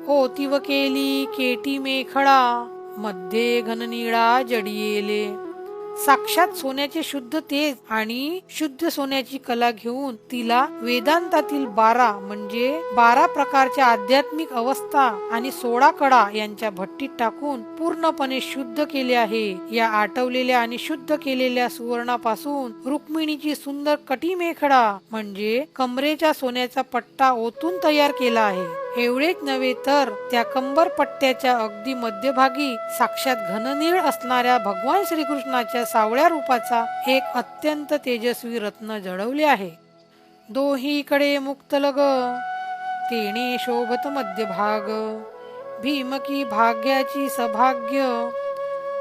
ओतीव केली केटी मेखडा मध्ये घननिळा जडियेले. साक्षात सोन्याचे शुद्ध तेज आणि शुद्ध सोन्याची कला घेऊन तिला वेदांतातील 12 म्हणजे 12 प्रकारच्या आध्यात्मिक अवस्था आणि 16 कडा यांच्या भट्टीत टाकून पूर्णपणे शुद्ध केले आहे. या आटवलेल्या आणि शुद्ध केलेल्या सुवर्णापासून रुक्मिणीची सुंदर कटीमेखडा म्हणजे कमरेच्या सोन्याचा पट्टा ओतून तयार केला आहे. एवढेच नव्हे तर त्या कंबर पट्ट्याच्या अगदी मध्यभागी साक्षात घननीळ असणाऱ्या भगवान श्रीकृष्णाच्या सावळ्या रूपाचा एक अत्यंत तेजस्वी रत्न जडवले आहे. दोहीकडे मुक्तलग तेणे शोभत मध्यभाग, भीमकी भाग्याची सभाग्य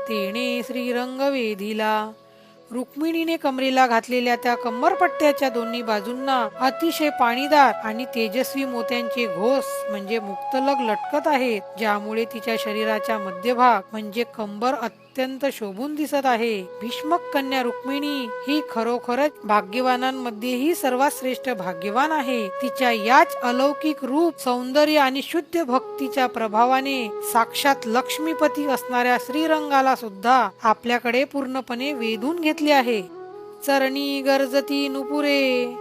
तेणे श्रीरंग वेधिला. रुक्मिणीने कमरेला घातलेल्या त्या कंबरपट्ट्याच्या दोन्ही बाजूंना अतिशय पाणीदार आणि तेजस्वी मोत्यांचे घोस म्हणजे मुक्तलग लटकत आहेत, ज्यामुळे तिच्या शरीराचा मध्यभाग म्हणजे कंबर अत्यंत शोभून दिसत आहे. भीष्मक कन्या रुक्मिणी ही खरोखरच भाग्यवानांमध्येही सर्वात श्रेष्ठ भाग्यवान आहे. तिच्या याच अलौकिक रूप सौंदर्य आणि शुद्ध भक्तीच्या प्रभावाने साक्षात लक्ष्मीपती असणाऱ्या श्रीरंगाला सुद्धा आपल्याकडे पूर्णपणे वेधून घेतले आहे. चरणी गरजती नुपुरे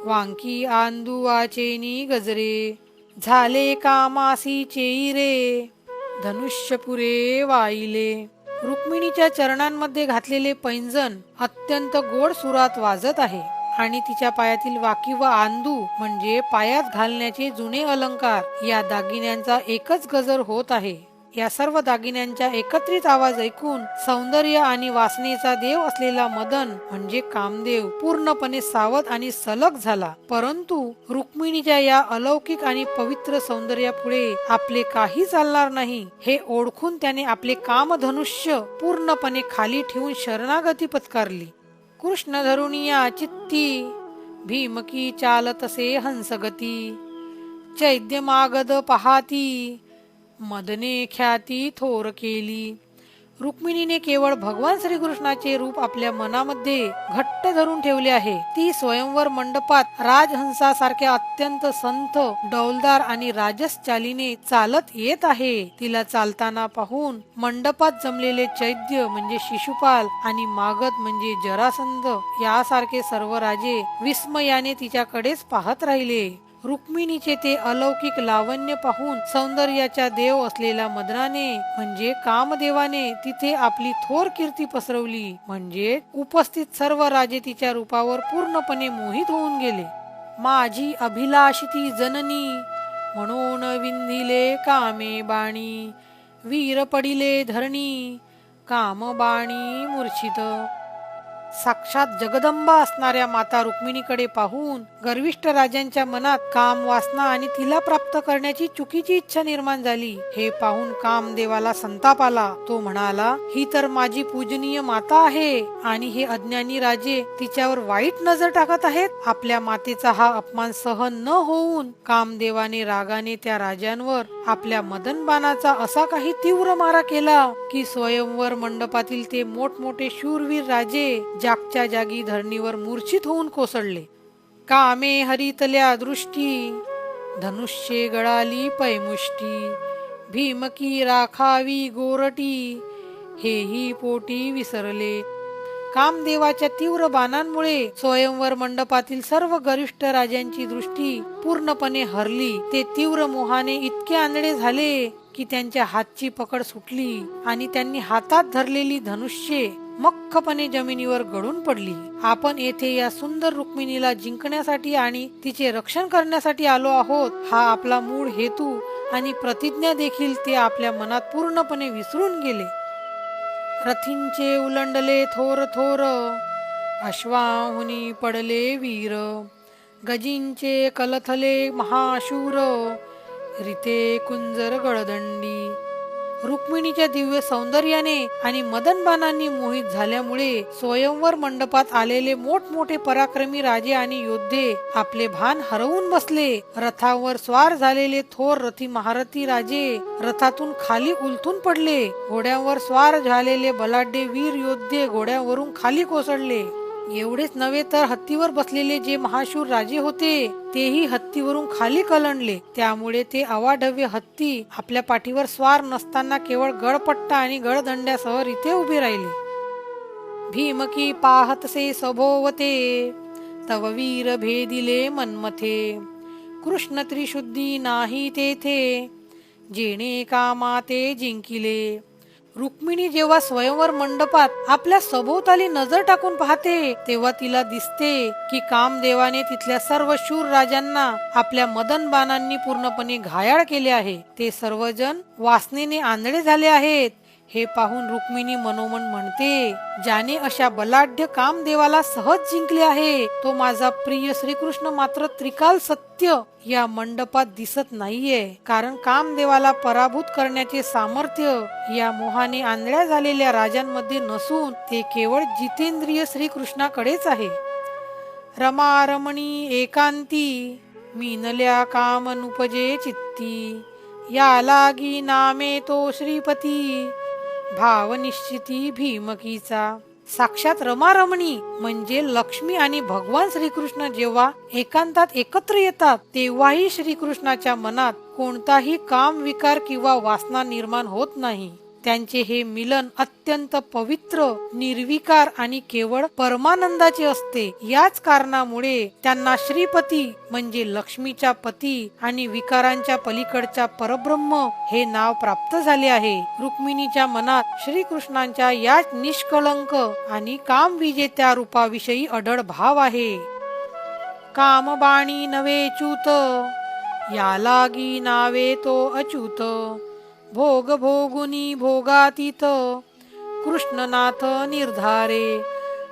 वांकी आंदुआचेनी गजरे, झाले कामासी चेईरे धनुष्यपुरे वाईले. रुक्मिणीच्या चरणांमध्ये घातलेले पैंजण अत्यंत गोड सुरात वाजत आहे आणि तिच्या पायातील वाकी व आंदू म्हणजे पायात घालण्याचे जुने अलंकार या दागिन्यांचा एकच गजर होत आहे. या सर्व दागिन्यांचा एकत्रित आवाज ऐकून सौंदर्य आणि वासनेचा देव असलेला मदन म्हणजे कामदेव पूर्णपणे सावध आणि सलग झाला. परंतु रुक्मिणीच्या या अलौकिक आणि पवित्र सौंदर्यापुढे आपले काही चालणार नाही हे ओळखून त्याने आपले कामधनुष्य पूर्णपणे खाली ठेवून शरणागती पत्कारली. कृष्ण धरुणिया चित्ती भीमकी चालतसे हंसगती, चैद्य मागद पहाती मदने ख्याती थोर केली. रुक्मिणीने केवळ भगवान श्रीकृष्णाचे रूप आपल्या मनामध्ये घट्ट धरून ठेवले आहे. ती स्वयंवर मंडपात राजहंसासारख्या अत्यंत संथ डौलदार आणि राजस चालीने चालत येत आहे. तिला चालताना पाहून मंडपात जमलेले चैद्य म्हणजे शिशुपाल आणि मागध म्हणजे जरासंध यासारखे सर्व राजे विस्मयाने तिच्याकडेच पाहत राहिले. रुक्मिणीचे ते अलौकिक लावण्य पाहून सौंदर्याचा देव असलेल्या मदनाने म्हणजे कामदेवाने तिथे आपली थोर कीर्ती पसरवली. म्हणजे उपस्थित सर्व राजे तिच्या रूपावर पूर्णपणे मोहित होऊन गेले. माझी अभिलाषिती जननी म्हणून विंधिले कामे बाणी, वीर पडिले धरणी काम बाणी मूर्छित. साक्षात जगदंबा असणाऱ्या माता रुक्मिणीकडे पाहून गर्विष्ठ राजांच्या मनात काम वासना आणि तिला प्राप्त करण्याची चुकीची इच्छा निर्माण झाली. हे पाहून कामदेवाला संताप आला. तो म्हणाला, ही तर माझी पूजनीय माता आहे आणि हे अज्ञानी राजे तिच्यावर वाईट नजर टाकत आहेत. आपल्या मातेचा हा अपमान सहन न होऊन कामदेवाने रागाने त्या राजांवर आपल्या मदनबाणाचा असा काही तीव्र मारा केला की स्वयंवर मंडपातील ते मोठमोठे शूरवीर राजे जागच्या जागी धरणीवर मूर्छित होऊन कोसळले. कामे हरितल्या दृष्टी, धनुष्ये गळाली पैमुष्टी, भीमकी राखावी गोरटी, हेही पोटी विसरले. कामदेवाच्या तीव्र बाणांमुळे स्वयंवर मंडपातील सर्व गरिष्ठ राजांची दृष्टी पूर्णपणे हरली. ते तीव्र मोहाने इतके आंधळे झाले की त्यांच्या हातची पकड सुटली आणि त्यांनी हातात धरलेली धनुष्ये मख्खपणे जमिनीवर गळून पडली. आपण येथे या सुंदर रुक्मिणीला जिंकण्यासाठी आणि तिचे रक्षण करण्यासाठी आलो आहोत, हा आपला मूळ हेतू आणि प्रतिज्ञा देखील ते आपल्या मनात पूर्णपणे विसरून गेले. रथींचे उलंडले थोर थोर, अश्वाहुनी पडले वीर, गजींचे कलथले महाशूर, रिते कुंजर गळदंडी. रुक्मिणीच्या दिव्य सौंदर्याने आणि मदनबाणांनी मोहित झाल्यामुळे स्वयंवर मंडपात आलेले मोठमोठे पराक्रमी राजे आणि योद्धे आपले भान हरवून बसले. रथावर स्वार झालेले थोर रथी महारथी राजे रथातून खाली उलथून पडले. घोड्यांवर स्वार झालेले बलाढ्य वीर योद्धे घोड्यांवरून खाली कोसळले. एवढेच नव्हे तर हत्तीवर बसलेले जे महाशूर राजे होते तेही हत्तीवरून खाली कलंडले. त्यामुळे ते अवाढव्य हत्ती आपल्या पाठीवर स्वार नसताना केवळ गळपट्टा आणि गळदंड्यासह रिते उभे राहिले. भीमकी पाहतसे सभोवते, तव वीर भेदिले मनमथे, कृष्ण त्रिशुद्धी नाही तेथे, जेणे कामाते जिंकिले. रुक्मिणी जेव्हा स्वयंवर मंडपात आपल्या सभोवताली नजर टाकून पाहते तेव्हा तिला दिसते की कामदेवाने तिथल्या सर्व शूर राजांना आपल्या मदनबाणांनी पूर्णपणे घायाळ केले आहे. ते सर्वजण वासनेने आंधळे झाले आहेत. हे पाहून रुक्मिणी मनोमन म्हणते, ज्याने अशा बलाढ्य कामदेवाला सहज जिंकले आहे तो माझा प्रिय श्रीकृष्ण मात्र त्रिकाल सत्य या मंडपात दिसत नाहीये. कारण कामदेवाला पराभूत करण्याचे सामर्थ्य या मोहाने आंधळ्या झालेल्या राजांमध्ये नसून ते केवळ जितेंद्रिय श्रीकृष्णाकडेच आहे. रमा रमणी एकांती, मीनल्या कामनुपजे चित्ती, या लागी नामे तो श्रीपती, भाव निश्चिती भीमकीचा. साक्षात रमारमणी म्हणजे लक्ष्मी आणि भगवान श्रीकृष्ण जेव्हा एकांतात एकत्र येतात तेव्हाही श्रीकृष्णाच्या मनात कोणताही काम विकार किंवा वासना निर्माण होत नाही. त्यांचे हे मिलन अत्यंत पवित्र, निर्विकार आणि केवळ परमानंदाचे असते. याच कारणामुळे त्यांना श्रीपती म्हणजे लक्ष्मीच्या पती आणि विकारांच्या पलीकडच्या परब्रह्म हे नाव प्राप्त झाले आहे. रुक्मिणीच्या मनात श्रीकृष्णांच्या याच निष्कलंक आणि काम विजेत्या रूपाविषयी अढळ भाव आहे. कामबाणी नवे च्युत, या लागी नावे तो अच्युत, भोग भोगुनी भोगातीत, कृष्णनाथ निर्धारे.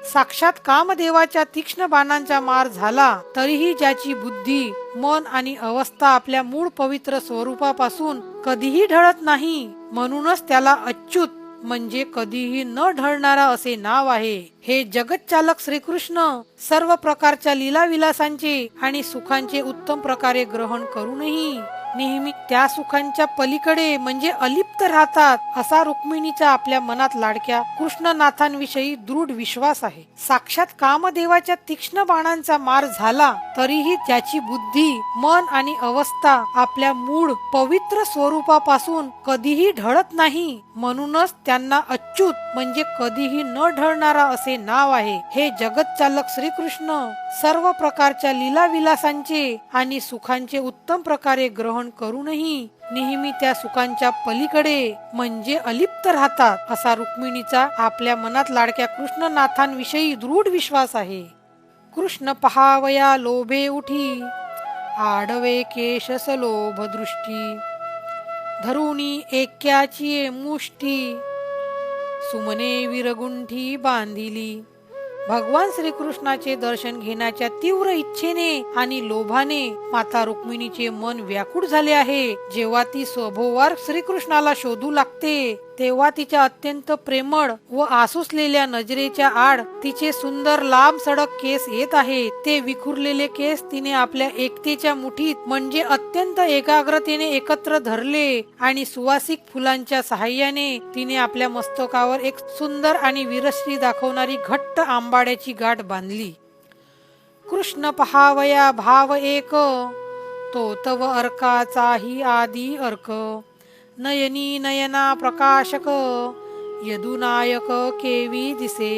साक्षात कामदेवाच्या तीक्ष्ण बाणांचा मार झाला तरीही ज्याची बुद्धी, मन आणि अवस्था आपल्या मूळ पवित्र स्वरूपापासून कधीही ढळत नाही, म्हणूनच त्याला अच्युत म्हणजे कधीही न ढळणारा असे नाव आहे. हे जगतचालक श्रीकृष्ण सर्व प्रकारच्या लीलाविलासांचे आणि सुखांचे उत्तम प्रकारे ग्रहण करूनही नेहमी त्या सुखांच्या पलीकडे म्हणजे अलिप्त राहतात असा रुक्मिणीचा आपल्या मनात लाडक्या कृष्णनाथांविषयी दृढ विश्वास आहे. साक्षात कामदेवाच्या तीक्ष्ण बाणांचा मार झाला तरीही त्याची बुद्धी, मन आणि अवस्था आपल्या मूळ पवित्र स्वरूपापासून कधीही ढळत नाही, म्हणूनच त्यांना अच्युत म्हणजे कधीही न ढळणारा असे नाव आहे. हे जगत चालक श्रीकृष्ण सर्व प्रकारच्या लीलाविलासांचे आणि सुखांचे उत्तम प्रकारे ग्रहण करूनही नेहमी त्या सुखांच्या पलीकडे म्हणजे अलिप्त राहतात असा रुक्मिणीचा आपल्या मनात लाडक्या कृष्णनाथांविषयी दृढ विश्वास आहे. कृष्ण पहावया लोभे उठी, आडवे केशस लोभ दृष्टी, धरुणी एक्याची मुष्टी, सुमने विरगुंठी बांधिली, भगवान श्रीकृष्णाचे दर्शन घेण्याच्या तीव्र इच्छेने आणि लोभाने माता रुक्मिणीचे मन व्याकुळ झाले आहे. जेव्हा ती सभोवार श्रीकृष्णाला शोधू लागते तेव्हा तिच्या अत्यंत प्रेमळ व आसुसलेल्या नजरेच्या आड तिचे सुंदर लांब सडक केस येत आहेत. ते विखुरलेले केस तिने आपल्या एकतेच्या मुठीत म्हणजे अत्यंत एकाग्रतेने एकत्र धरले आणि सुवासिक फुलांच्या सहाय्याने तिने आपल्या मस्तकावर एक सुंदर आणि वीरश्री दाखवणारी घट्ट आंबाड्याची गाठ बांधली. कृष्ण पहावया भाव एक, तो तव अर्काचाही आदी अर्क. नयनी नयना प्रकाशक, यदुनायक केवी दिसे.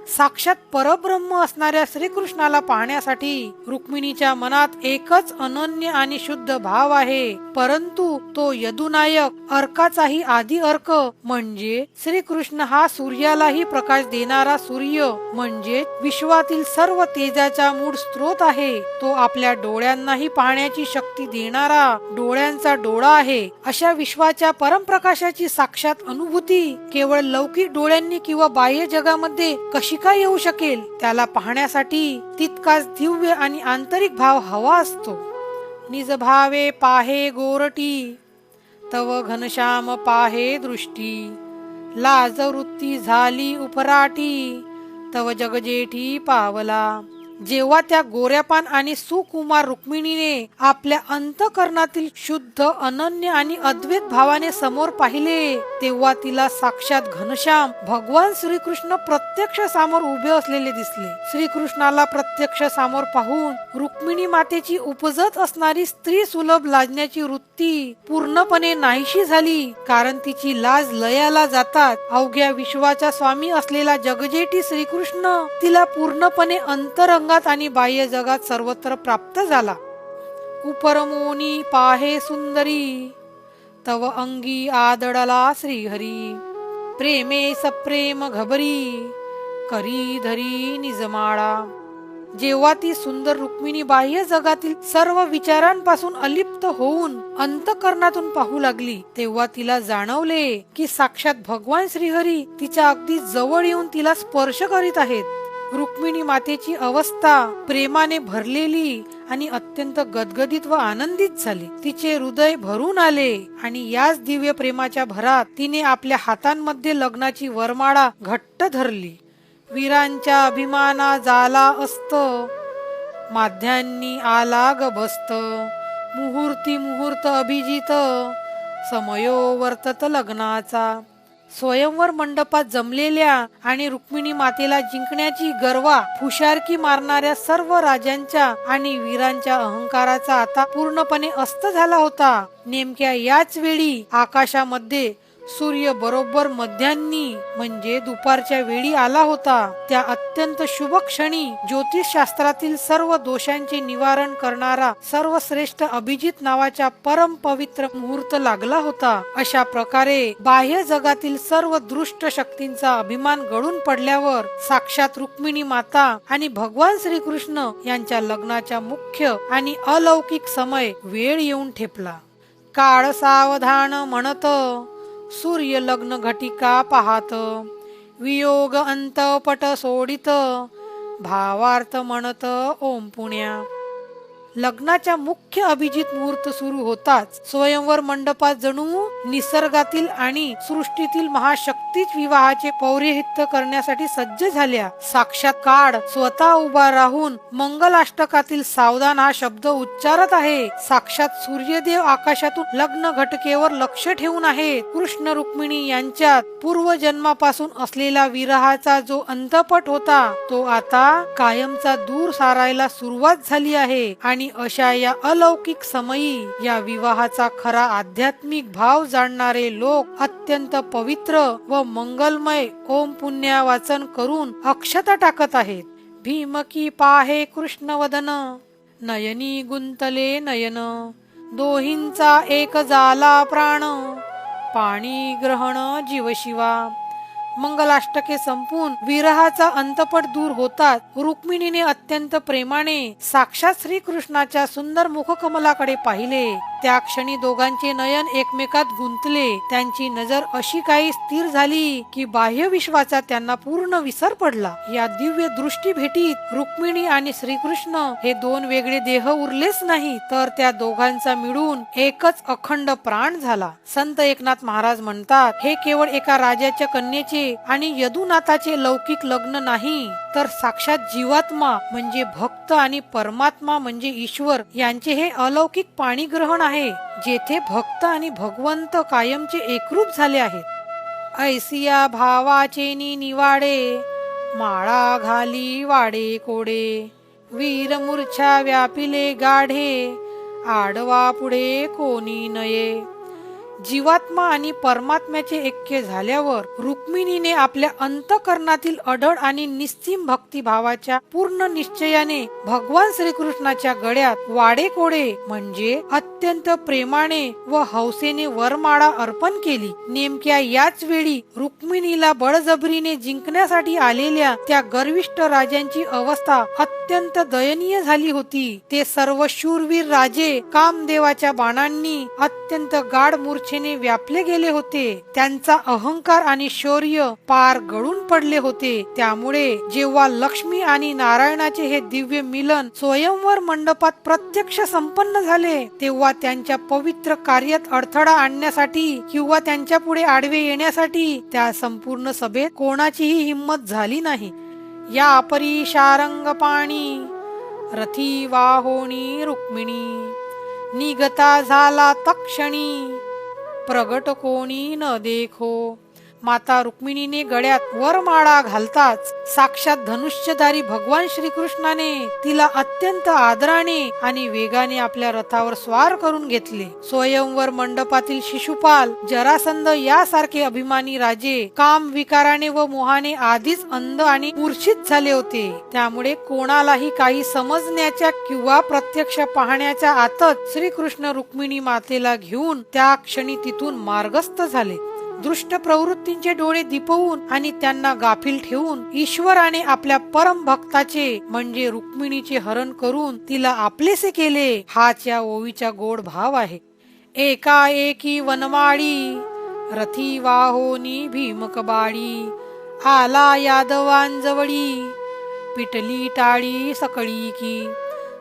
साक्षात परब्रह्म असणाऱ्या श्रीकृष्णाला पाहण्यासाठी रुक्मिणीच्या मनात एकच अनन्य आणि शुद्ध भाव आहे, परंतु तो यदुनायक अर्काचाही आदी अर्क म्हणजे श्रीकृष्ण हा सूर्यालाही प्रकाश देणारा सूर्य म्हणजे विश्वातील सर्व तेजाचा मूळ स्रोत आहे. तो आपल्या डोळ्यांनाही पाहण्याची शक्ती देणारा डोळ्यांचा डोळा आहे. अशा विश्वाच्या परमप्रकाशाची साक्षात अनुभूती केवळ लौकिक डोळ्यांनी किंवा बाह्य जगामध्ये कशी काय येऊ शकेल? त्याला पाहण्यासाठी तितकाच दिव्य आणि आंतरिक भाव हवा असतो. निज भावे पाहे गोरटी, तव घनश्याम पाहे दृष्टी. लाज वृत्ती झाली उपराटी, तव जगजेठी पावला. जेव्हा त्या गोऱ्यापान आणि सुकुमार रुक्मिणीने आपल्या अंतःकरणातील शुद्ध अनन्य आणि अद्वैत भावाने समोर पाहिले तेव्हा तिला साक्षात घनश्याम भगवान श्रीकृष्ण प्रत्यक्ष समोर उभे असलेले दिसले. श्रीकृष्णाला प्रत्यक्ष समोर पाहून रुक्मिणी मातेची उपजत असणारी स्त्री सुलभ लाजण्याची वृत्ती पूर्णपणे नाहीशी झाली, कारण तिची लाज लयाला जातात. अवघ्या विश्वाचा स्वामी असलेला जगजेठी श्रीकृष्ण तिला पूर्णपणे अंतरंग आणि बाह्य जगात सर्वत्र प्राप्त झाला. उपरमोनी पाहे सुंदरी, तव अंगी आदळला श्रीहरी. प्रेमे सप्रेम घबरी, करी धरी निजमाळा. जेव्हा ती सुंदर रुक्मिणी बाह्य जगातील सर्व विचारांपासून अलिप्त होऊन अंतःकरणातून पाहू लागली तेव्हा तिला जाणवले की साक्षात भगवान श्रीहरी तिच्या अगदी जवळ येऊन तिला स्पर्श करीत आहेत. रुक्मिणी मातेची अवस्था प्रेमाने भरलेली आणि अत्यंत गदगदित व आनंदित झाली. तिचे हृदय भरून आले आणि याच दिव्य प्रेमाच्या भरात तिने आपल्या हातांमध्ये लग्नाची वरमाळा घट्ट धरली. वीरांच्या अभिमाना झाला अस्त, माध्यांनी आला ग बस्त. मुहूर्ती मुहूर्त अभिजित, समयो वर्तत लग्नाचा. स्वयंवर मंडपात जमलेल्या आणि रुक्मिणी मातेला जिंकण्याची गर्वा फुशारकी मारणाऱ्या सर्व राजांच्या आणि वीरांच्या अहंकाराचा आता पूर्णपणे अस्त झाला होता. नेमक्या याच वेळी आकाशामध्ये सूर्य बरोबर मध्यान्नी म्हणजे दुपारच्या वेळी आला होता. त्या अत्यंत शुभ क्षणी ज्योतिष शास्त्रातील सर्व दोषांचे निवारण करणारा सर्वश्रेष्ठ अभिजित नावाचा परम पवित्र मुहूर्त लागला होता. अशा प्रकारे बाह्य जगातील सर्व दृष्ट शक्तींचा अभिमान गळून पडल्यावर साक्षात रुक्मिणी माता आणि भगवान श्रीकृष्ण यांच्या लग्नाच्या मुख्य आणि अलौकिक समय वेळ येऊन ठेपला. काळ सावधान म्हणत, सूर्य लग्न घटिका पाहत. वियोग अंतपट सोडित, भावार्थ म्हणत ओम पुण्या. लग्नाच्या मुख्य अभिजित मुहूर्त सुरू होताच स्वयंवर मंडपात जणू निसर्गातील आणि सृष्टीतील महाशक्तीच विवाहाचे पौरोहित्य करण्यासाठी सज्ज झाल्या. साक्षात काळ स्वतः उभा राहून मंगलाष्टकातील सावधान हा शब्द उच्चारत आहे. साक्षात सूर्यदेव आकाशातून लग्न घटकेवर लक्ष ठेवून आहेत. कृष्ण रुक्मिणी यांच्यात पूर्वजन्मापासून असलेला विरहाचा जो अंतपट होता तो आता कायमचा दूर सारायला सुरुवात झाली आहे आणि अशा या अलौकिक समयी या विवाहाचा खरा आध्यात्मिक भाव जाणणारे लोक अत्यंत पवित्र व मंगलमय ओम पुण्य वाचन करून अक्षता टाकत आहेत. भीमकी पाहे कृष्ण वदन, नयनी गुंतले नयन. दोहींचा एक झाला प्राण, पाणी ग्रहण जीव शिवा. मंगलाष्टके संपून विरहाचा अंतपट दूर होतात रुक्मिणीने अत्यंत प्रेमाने साक्षात श्रीकृष्णाच्या सुंदर मुखकमलाकडे पाहिले. त्या क्षणी दोघांचे नयन एकमेकात गुंतले. त्यांची नजर अशी काही स्थिर झाली की बाह्य विश्वाचा त्यांना पूर्ण विसर पडला. या दिव्य दृष्टी भेटीत रुक्मिणी आणि श्रीकृष्ण हे दोन वेगळे देह उरलेच नाही, तर त्या दोघांचा मिळून एकच अखंड प्राण झाला. संत एकनाथ महाराज म्हणतात, हे केवळ एका राजाच्या कन्येचे आणि यदुनाथाचे लौकिक लग्न नाही, तर साक्षात जीवात्मा म्हणजे भक्त आणि परमात्मा म्हणजे ईश्वर यांचे हे अलौकिक पाणीग्रहण आहे, जेथे भक्त आणि भगवंत कायमचे एकरूप झाले आहेत. ऐसिया भावाचे निवाडे माळा घाली वाडे कोडे, वीर मूर्छा व्यापिले गाढे, आडवा पुढे कोणी नये. जीवात्मा आणि परमात्म्याचे ऐक्य झाल्यावर रुक्मिणीने आपल्या अंतःकरणातील अढळ आणि निस्सीम भक्तिभावाच्या पूर्ण निश्चयाने भगवान श्रीकृष्णाच्या गळ्यात वाडे कोडे म्हणजे अत्यंत प्रेमाने व हौसेने वरमाळा अर्पण केली. नेमक्या याच वेळी रुक्मिणीला बळजबरीने जिंकण्यासाठी आलेल्या त्या गर्विष्ठ राजांची अवस्था अत्यंत दयनीय झाली होती. ते सर्व शूरवीर राजे कामदेवाच्या बाणांनी अत्यंत गाढ मूर्छेने व्यापले गेले होते. त्यांचा अहंकार आणि शौर्य पार गळून पडले होते. त्यामुळे जेव्हा लक्ष्मी आणि नारायणाचे हे दिव्य मिलन स्वयंवर मंडपात प्रत्यक्ष संपन्न झाले, तेव्हा त्यांच्या पवित्र कार्यात अडथळा आणण्यासाठी किंवा त्यांच्या पुढे आडवे येण्यासाठी त्या संपूर्ण सभेत कोणाचीही हिंमत झाली नाही. या परी शारंग पाणी रथी वाहोणी रुक्मिणी, निगता झाला तक्षणी प्रगट कोणी न देखो. माता रुक्मिणीने गळ्यात वरमाळा घालताच साक्षात धनुष्यधारी भगवान श्रीकृष्णाने तिला अत्यंत आदराने आणि वेगाने आपल्या रथावर स्वार करून घेतले. स्वयंवर मंडपातील शिशुपाल, जरासंध यासारखे अभिमानी राजे काम विकाराने व मोहाने आधीच अंध आणि मूर्छित झाले होते. त्यामुळे कोणालाही काही समजण्याच्या किंवा प्रत्यक्ष पाहण्याच्या आतच श्रीकृष्ण रुक्मिणी मातेला घेऊन त्या क्षणी तिथून मार्गस्थ झाले. दृष्ट प्रवृत्तींचे डोळे दिपवून आणि त्यांना गाफील ठेवून ईश्वराने आपल्या परम भक्ताचे म्हणजे रुक्मिणीचे हरण करून तिला आपलेसे केले. हाच या ओवीचा गोड भाव आहे. एकाएकी वनमाळी रथी वाहोनी भीमकबाडी, आला यादवांजवळी पिटली टाळी सकळी की.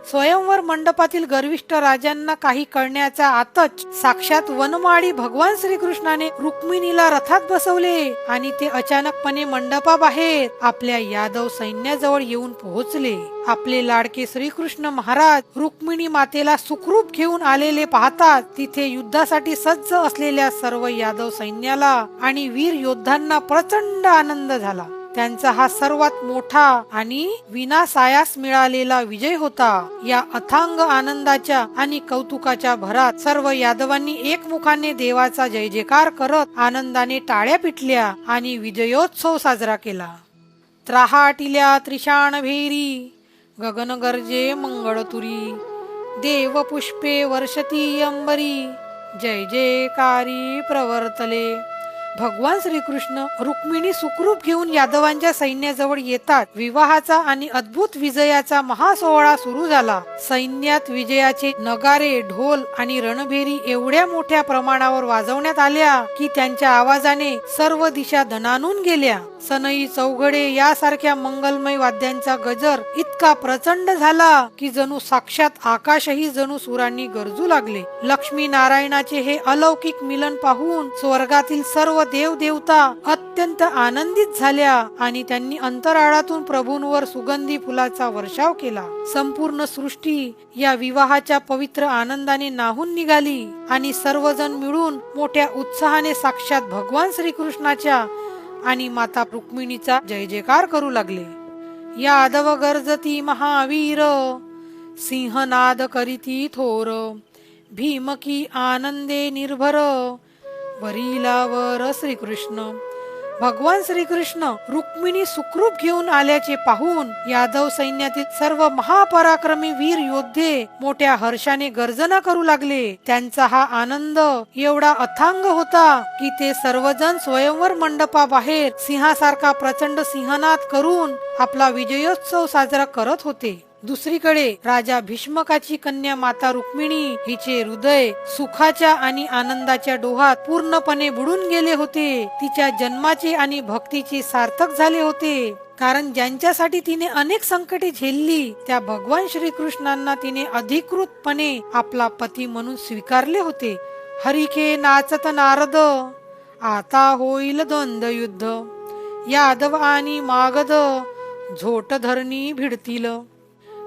स्वयंवर मंडपातील गर्विष्ठ राजांना काही कळण्याच्या आतच साक्षात वनमाळी भगवान श्रीकृष्णाने रुक्मिणीला रथात बसवले आणि ते अचानकपणे मंडपाबाहेर आपल्या यादव सैन्याजवळ येऊन पोहोचले. आपले लाडके श्रीकृष्ण महाराज रुक्मिणी मातेला सुखरूप घेऊन आलेले पाहतात तिथे युद्धासाठी सज्ज असलेल्या सर्व यादव सैन्याला आणि वीर योद्धांना प्रचंड आनंद झाला. त्यांचा हा सर्वात मोठा आणि विनासायास मिळालेला विजय होता. या अथांग आनंदाच्या आणि कौतुकाच्या भरात सर्व यादवांनी एकमुखाने देवाचा जय जयकार करत आनंदाने टाळ्या पिटल्या आणि विजयोत्सव साजरा केला. त्राहाटिल्या त्रिशाण भेरी गगन गरजे मंगळतुरी, देव पुष्पे वर्षती अंबरी जय जयकारी प्रवर्तले. भगवान श्रीकृष्ण रुक्मिणी सुखरूप घेऊन यादवांच्या सैन्याजवळ येतात. विवाहाचा आणि अद्भुत विजयाचा महासोहळा सुरू झाला. सैन्यात विजयाचे नगारे, ढोल आणि रणभेरी एवढ्या मोठ्या प्रमाणावर वाजवण्यात आल्या की त्यांच्या आवाजाने सर्व दिशा दणाणून गेल्या. सनई, चौघडे यासारख्या मंगलमय वाद्यांचा गजर इतका प्रचंड झाला की जणू साक्षात आकाशही जणू सुरांनी गरजू लागले. लक्ष्मी नारायणाचे हे अलौकिक मिलन पाहून स्वर्गातील सर्व देव देवता अत्यंत आनंदित झाल्या आणि त्यांनी अंतराळातून प्रभूंवर सुगंधी फुलाचा वर्षाव केला. संपूर्ण सृष्टी या विवाहाच्या पवित्र आनंदाने नाहून निघाली आणि सर्वजण मिळून मोठ्या उत्साहाने साक्षात भगवान श्रीकृष्णाच्या आणि माता रुक्मिणीचा जय जयकार करू लागले. यादव गर्जती महावीर सिंहनाद करीती थोर, भीमकी आनंदे निर्भर वरीलावर श्रीकृष्ण. भगवान श्रीकृष्ण रुक्मिणी सुखरूप घेऊन आल्याचे पाहून यादव सैन्यातील सर्व महापराक्रमी वीर योद्धे मोठ्या हर्षाने गर्जना करू लागले. त्यांचा हा आनंद एवढा अथांग होता की ते सर्वजण स्वयंवर मंडपाबाहेर सिंहासारखा प्रचंड सिंहनाद करून आपला विजयोत्सव साजरा करत होते. दुसरीकडे राजा भीष्मकाची कन्या माता रुक्मिणी हिचे हृदय सुखाच्या आणि आनंदाच्या डोहात पूर्णपणे बुडून गेले होते. तिच्या जन्माचे आणि भक्तीचे सार्थक झाले होते, कारण ज्यांच्यासाठी तिने अनेक संकटे झेलली त्या भगवान श्रीकृष्णांना तिने अधिकृतपणे आपला पती म्हणून स्वीकारले होते. हरिके नाचत नारद, आता होईल द्वंद्व युद्ध, यादव आणि मागध झोट धरणी भिडतील.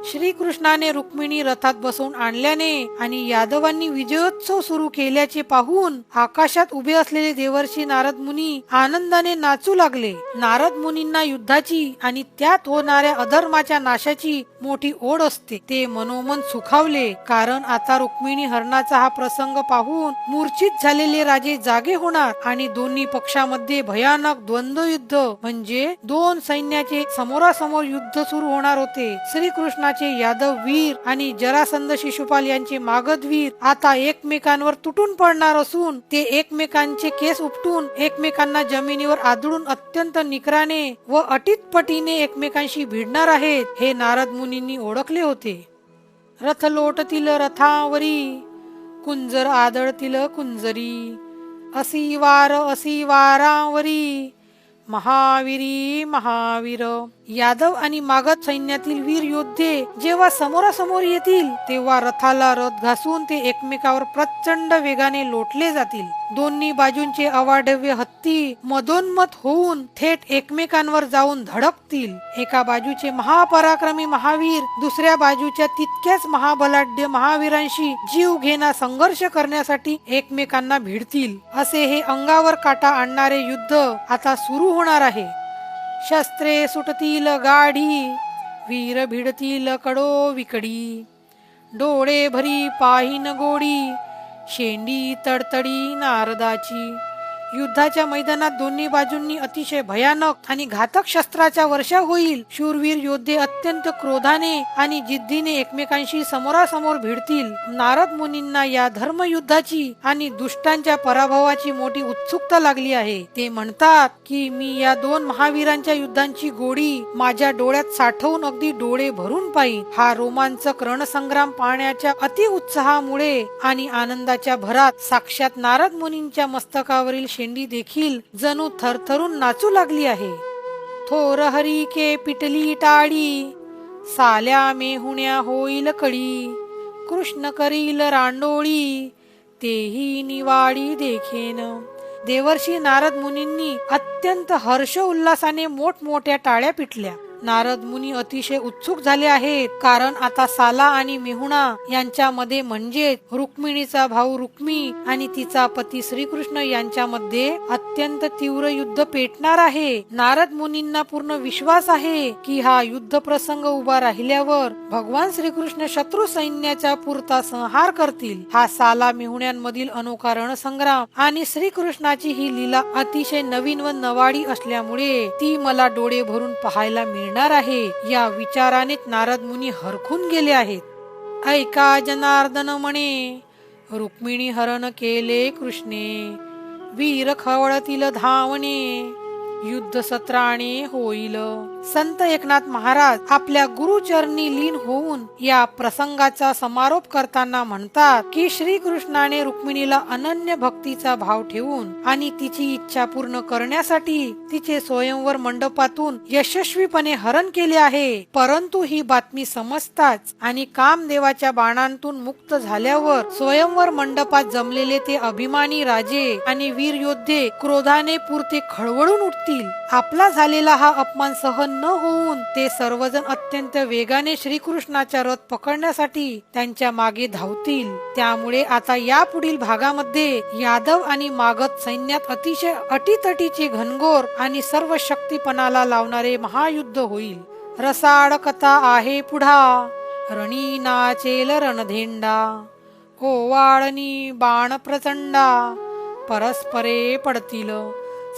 श्रीकृष्णाने रुक्मिणी रथात बसवून आणल्याने आणि यादवांनी विजयोत्सव सुरू केल्याचे पाहून आकाशात उभे असलेले देवर्षी नारद मुनी आनंदाने नाचू लागले. नारद मुनींना युद्धाची आणि त्यात होणाऱ्या अधर्माच्या नाशाची मोठी ओढ असते. ते मनोमन सुखावले, कारण आता रुक्मिणी हरणाचा हा प्रसंग पाहून मूर्छित झालेले राजे जागे होणार आणि दोन्ही पक्षामध्ये भयानक द्वंद्व युद्ध म्हणजे दोन सैन्याचे समोरासमोर युद्ध सुरू होणार होते. श्रीकृष्ण यादव वीर आणि जरासंध शिशुपाल यांचे मागध वीर आता एकमेकांवर तुटून पडणार असून ते एकमेकांचे केस उपटून एकमेकांना जमिनीवर आदळून अत्यंत निकराने व अटीतपटीने एकमेकांशी भिडणार आहेत, हे नारद मुनींनी ओळखले होते. रथ लोटतील रथावरी, कुंजर आदळतील कुंजरी, असी वारावरी, महावीरी महावीर. यादव आणि मागध सैन्यातील वीर योद्धे जेव्हा समोरासमोर येतील तेव्हा रथाला रथ घासून ते एकमेकावर प्रचंड वेगाने लोटले जातील. दोन्ही बाजूंचे अवाढव्य हत्ती मधोन्मत होऊन थेट एकमेकांवर जाऊन धडकतील. एका बाजूचे महापराक्रमी महावीर दुसऱ्या बाजूच्या तितक्याच महाबलाढ्य महावीरांशी जीव घेणा संघर्ष करण्यासाठी एकमेकांना भिडतील. असे हे अंगावर काटा आणणारे युद्ध आता सुरू होणार आहे. शस्त्रे सुटतील गाढी, वीर भिडतील कडो विकडी, डोळे भरी पाहिन गोडी, शेंडी तडतडी नारदाची. युद्धाच्या मैदानात दोन्ही बाजूंनी अतिशय भयानक आणि घातक शस्त्राचा वर्षा होईल. शूरवीर योद्धे अत्यंत क्रोधाने आणि जिद्दीने एकमेकांशी समोरासमोर भिडतील. नारद मुनींना या धर्मयुद्धाची आणि दुष्टांच्या पराभवाची मोठी उत्सुकता लागली आहे. ते म्हणतात की मी या दोन महावीरांच्या युद्धांची गोडी माझ्या डोळ्यात साठवून अगदी डोळे भरून पाहिन. हा रोमांचक रणसंग्राम पाहण्याच्या अति उत्साहामुळे आणि आनंदाच्या भरात साक्षात नारद मुनींच्या मस्तकावरील शेंडी देखील जणू थरथरून नाचू लागली आहे. थोर हरिके पिटली टाळी, साल्या मेहुण्या होईल कडी, कृष्ण करील रांडोळी, तेही निवाडी देखेन. देवर्षी नारद मुनींनी अत्यंत हर्ष उल्हासाने मोठमोठ्या टाळ्या पिटल्या. नारद मुनी अतिशय उत्सुक झाले आहेत, कारण आता साला आणि मेहुणा यांच्यामध्ये म्हणजे रुक्मिणीचा भाऊ रुक्मी आणि तिचा पती श्रीकृष्ण यांच्यामध्ये अत्यंत तीव्र युद्ध पेटणार आहे. नारद मुनींना पूर्ण विश्वास आहे की हा युद्ध प्रसंग उभा राहिल्यावर भगवान श्रीकृष्ण शत्रू सैन्याचा पुरता संहार करतील. हा साला मेहुण्यांमधील अनोखा रणसंग्राम आणि श्रीकृष्णाची ही लीला अतिशय नवीन व नवाडी असल्यामुळे ती मला डोळे भरून पाहायला मिळणार आहे. या विचाराने नारद मुनी हरखून गेले आहेत. ऐका जनार्दन म्हणे, रुक्मिणी हरण केले कृष्णे, वीर खवळतील धावणे, युद्ध सत्राणे होईल. संत एकनाथ महाराज आपल्या गुरुचरणी लीन होऊन या प्रसंगाचा समारोप करताना म्हणतात की श्रीकृष्णाने रुक्मिणीला अनन्य भक्तीचा भाव ठेवून आणि तिची इच्छा पूर्ण करण्यासाठी तिचे स्वयंवर मंडपातून यशस्वीपणे हरण केले आहे. परंतु ही बातमी समजताच आणि कामदेवाच्या बाणांतून मुक्त झाल्यावर स्वयंवर मंडपात जमलेले ते अभिमानी राजे आणि वीर योद्धे क्रोधाने पुरते खळवळून उठतील. आपला झालेला हा अपमान सहन न होऊन ते सर्वजण अत्यंत वेगाने श्रीकृष्णाचा रथ पकडण्यासाठी त्यांच्या मागे धावतील. त्यामुळे आता या पुढील भागामध्ये यादव आणि मागध सैन्यात अतिशय अटीतटीचे घनघोर आणि सर्व शक्तीपणाला लावणारे महायुद्ध होईल. रसाळ कथा आहे पुढा, रणी नाचेल रणधेंडा, ओवाळणी बाण प्रचंडा, परस्परे पडतील,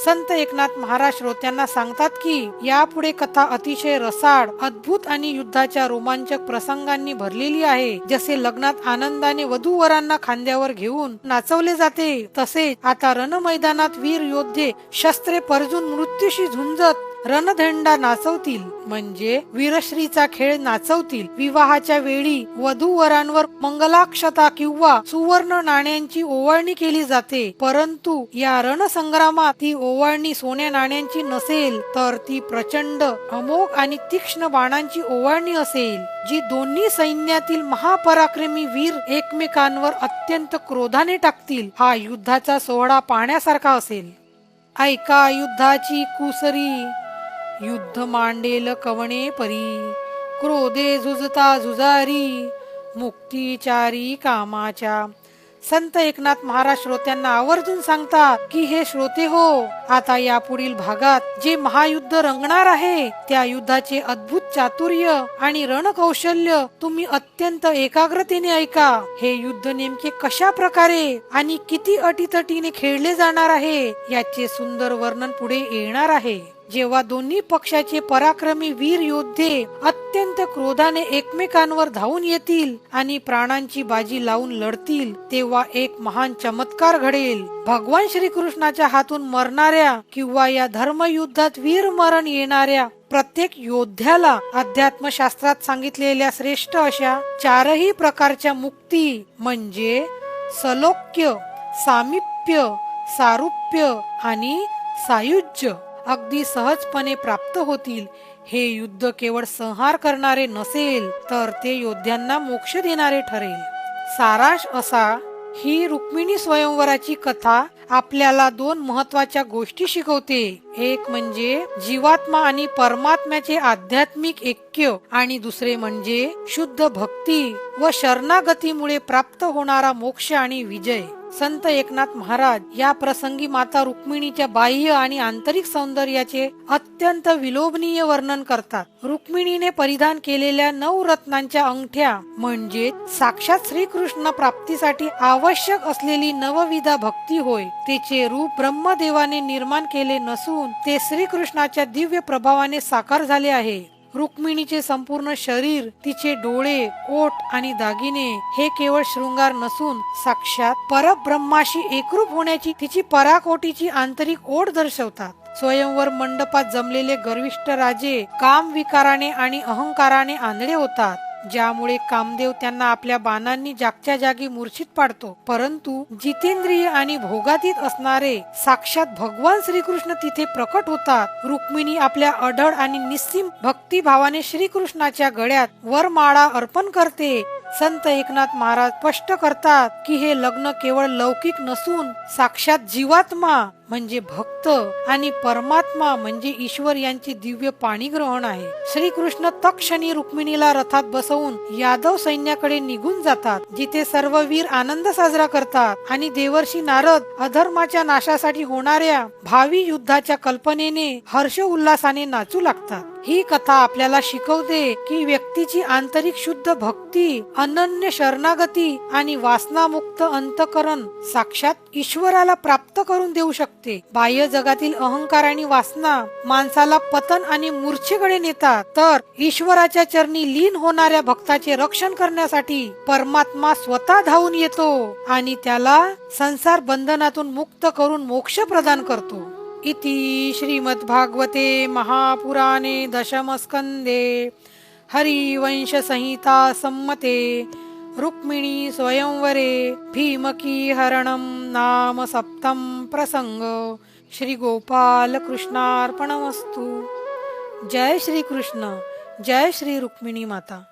संत एकनाथ महाराज श्रोत्यांना सांगतात की यापुढे कथा अतिशय रसाळ, अद्भुत आणि युद्धाच्या रोमांचक प्रसंगांनी भरलेली आहे. जसे लग्नात आनंदाने वधू वरांना खांद्यावर घेऊन नाचवले जाते, तसेच आता रणमैदानात वीर योद्धे शस्त्रे परजून मृत्यूशी झुंजत रणधंडा नाचवतील, म्हणजे वीरश्रीचा खेळ नाचवतील. विवाहाच्या वेळी वधू वरांवर मंगलाक्षता किंवा सुवर्ण नाण्यांची ओवाळणी केली जाते, परंतु या रणसंग्रामात ती ओवाळणी सोन्या नाण्यांची नसेल, तर ती प्रचंड, अमोघ आणि तीक्ष्ण बाणांची ओवाळणी असेल, जी दोन्ही सैन्यातील महापराक्रमी वीर एकमेकांवर अत्यंत क्रोधाने टाकतील. हा युद्धाचा सोहळा पाहण्यासारखा असेल. ऐका युद्धाची कुसरी, युद्ध मांडेल कवणे परी, क्रोधे झुजता झुजारी, मुक्तीचारी कामाच्या. संत एकनाथ महाराज श्रोत्यांना आवर्जून सांगतात की हे श्रोते हो, आता यापुढील भागात जे महायुद्ध रंगणार आहे त्या युद्धाचे अद्भुत चातुर्य आणि रणकौशल्य तुम्ही अत्यंत एकाग्रतेने ऐका. हे युद्ध नेमके कशा प्रकारे आणि किती अटीतटीने खेळले जाणार आहे याचे सुंदर वर्णन पुढे येणार आहे. जेव्हा दोन्ही पक्षाचे पराक्रमी वीर योद्धे अत्यंत क्रोधाने एकमेकांवर धावून येतील आणि प्राणांची बाजी लावून लढतील, तेव्हा एक महान चमत्कार घडेल. भगवान श्रीकृष्णाच्या हातून मरणाऱ्या किंवा या धर्मयुद्धात वीर मरण येणाऱ्या प्रत्येक योद्ध्याला अध्यात्मशास्त्रात सांगितलेल्या श्रेष्ठ अशा चारही प्रकारच्या मुक्ती, म्हणजे सलोक्य, सामिप्य, सारुप्य आणि सायुज्य अगदी सहजपणे प्राप्त होतील. हे युद्ध केवळ संहार करणारे नसेल, तर ते योद्ध्यांना मोक्ष देणारे ठरेल. सारांश असा, ही रुक्मिणी स्वयंवराची कथा आपल्याला दोन महत्वाच्या गोष्टी शिकवते. एक म्हणजे जीवात्मा आणि परमात्म्याचे आध्यात्मिक ऐक्य, आणि दुसरे म्हणजे शुद्ध भक्ती व शरणागतीमुळे प्राप्त होणारा मोक्ष आणि विजय. संत एकनाथ महाराज या प्रसंगी माता रुक्मिणीच्या बाह्य आणि आंतरिक सौंदर्याचे अत्यंत विलोभनीय वर्णन करतात. रुक्मिणीने परिधान केलेल्या 9 रत्नांच्या अंगठ्या म्हणजे साक्षात श्रीकृष्ण प्राप्तीसाठी आवश्यक असलेली नवविधा भक्ती होय. तिचे रूप ब्रह्मदेवाने निर्माण केले नसून ते श्रीकृष्णाच्या दिव्य प्रभावाने साकार झाले आहे. रुक्मिणीचे संपूर्ण शरीर, तिचे डोळे, ओठ आणि दागिने हे केवळ शृंगार नसून साक्षात परब्रह्माशी एकरूप होण्याची तिची पराकोटीची आंतरिक ओढ दर्शवतात. स्वयंवर मंडपात जमलेले गर्विष्ठ राजे काम विकाराने आणि अहंकाराने आंधळे होतात, ज्यामुळे कामदेव त्यांना आपल्या बाणांनी जागच्या जागी मूर्छित पाडतो. परंतु जितेंद्रिय आणि भोगातीत असणारे साक्षात भगवान श्रीकृष्ण तिथे प्रकट होतात. रुक्मिणी आपल्या अढळ आणि निस्सीम भक्तिभावाने श्रीकृष्णाच्या गळ्यात वरमाळा अर्पण करते. संत एकनाथ महाराज स्पष्ट करतात की हे लग्न केवळ लौकिक नसून साक्षात जीवात्मा म्हणजे भक्त आणि परमात्मा म्हणजे ईश्वर यांचे दिव्य पाणीग्रहण आहे. श्रीकृष्ण तत्क्षणी रुक्मिणीला रथात बसवून यादव सैन्याकडे निघून जातात, जिथे सर्व वीर आनंद साजरा करतात आणि देवर्षी नारद अधर्माच्या नाशासाठी होणाऱ्या भावी युद्धाच्या कल्पनेने हर्ष उल्हासाने नाचू लागतात. ही कथा आपल्याला शिकवते की व्यक्तीची आंतरिक शुद्ध भक्ती, अनन्य शरणागती आणि वासनामुक्त अंतकरण साक्षात ईश्वराला प्राप्त करून देऊ शकते. बाह्य जगातील अहंकार आणि वासना माणसाला पतन आणि मूर्छेकडे नेतात, तर ईश्वराच्या चरणी लीन होणाऱ्या भक्ताचे रक्षण करण्यासाठी परमात्मा स्वतः धावून येतो आणि त्याला संसार बंधनातून मुक्त करून मोक्ष प्रदान करतो. इति श्रीमद्भागवते महापुराणे दशमस्कंदे हरिवंश संहिता सम्मते रुक्मिणी स्वयंवरे भीमकी हरणम नाम सप्तम प्रसंग. श्री गोपाल कृष्णार्पणमस्तु. जय श्री कृष्ण. जय श्री रुक्मिणी माता.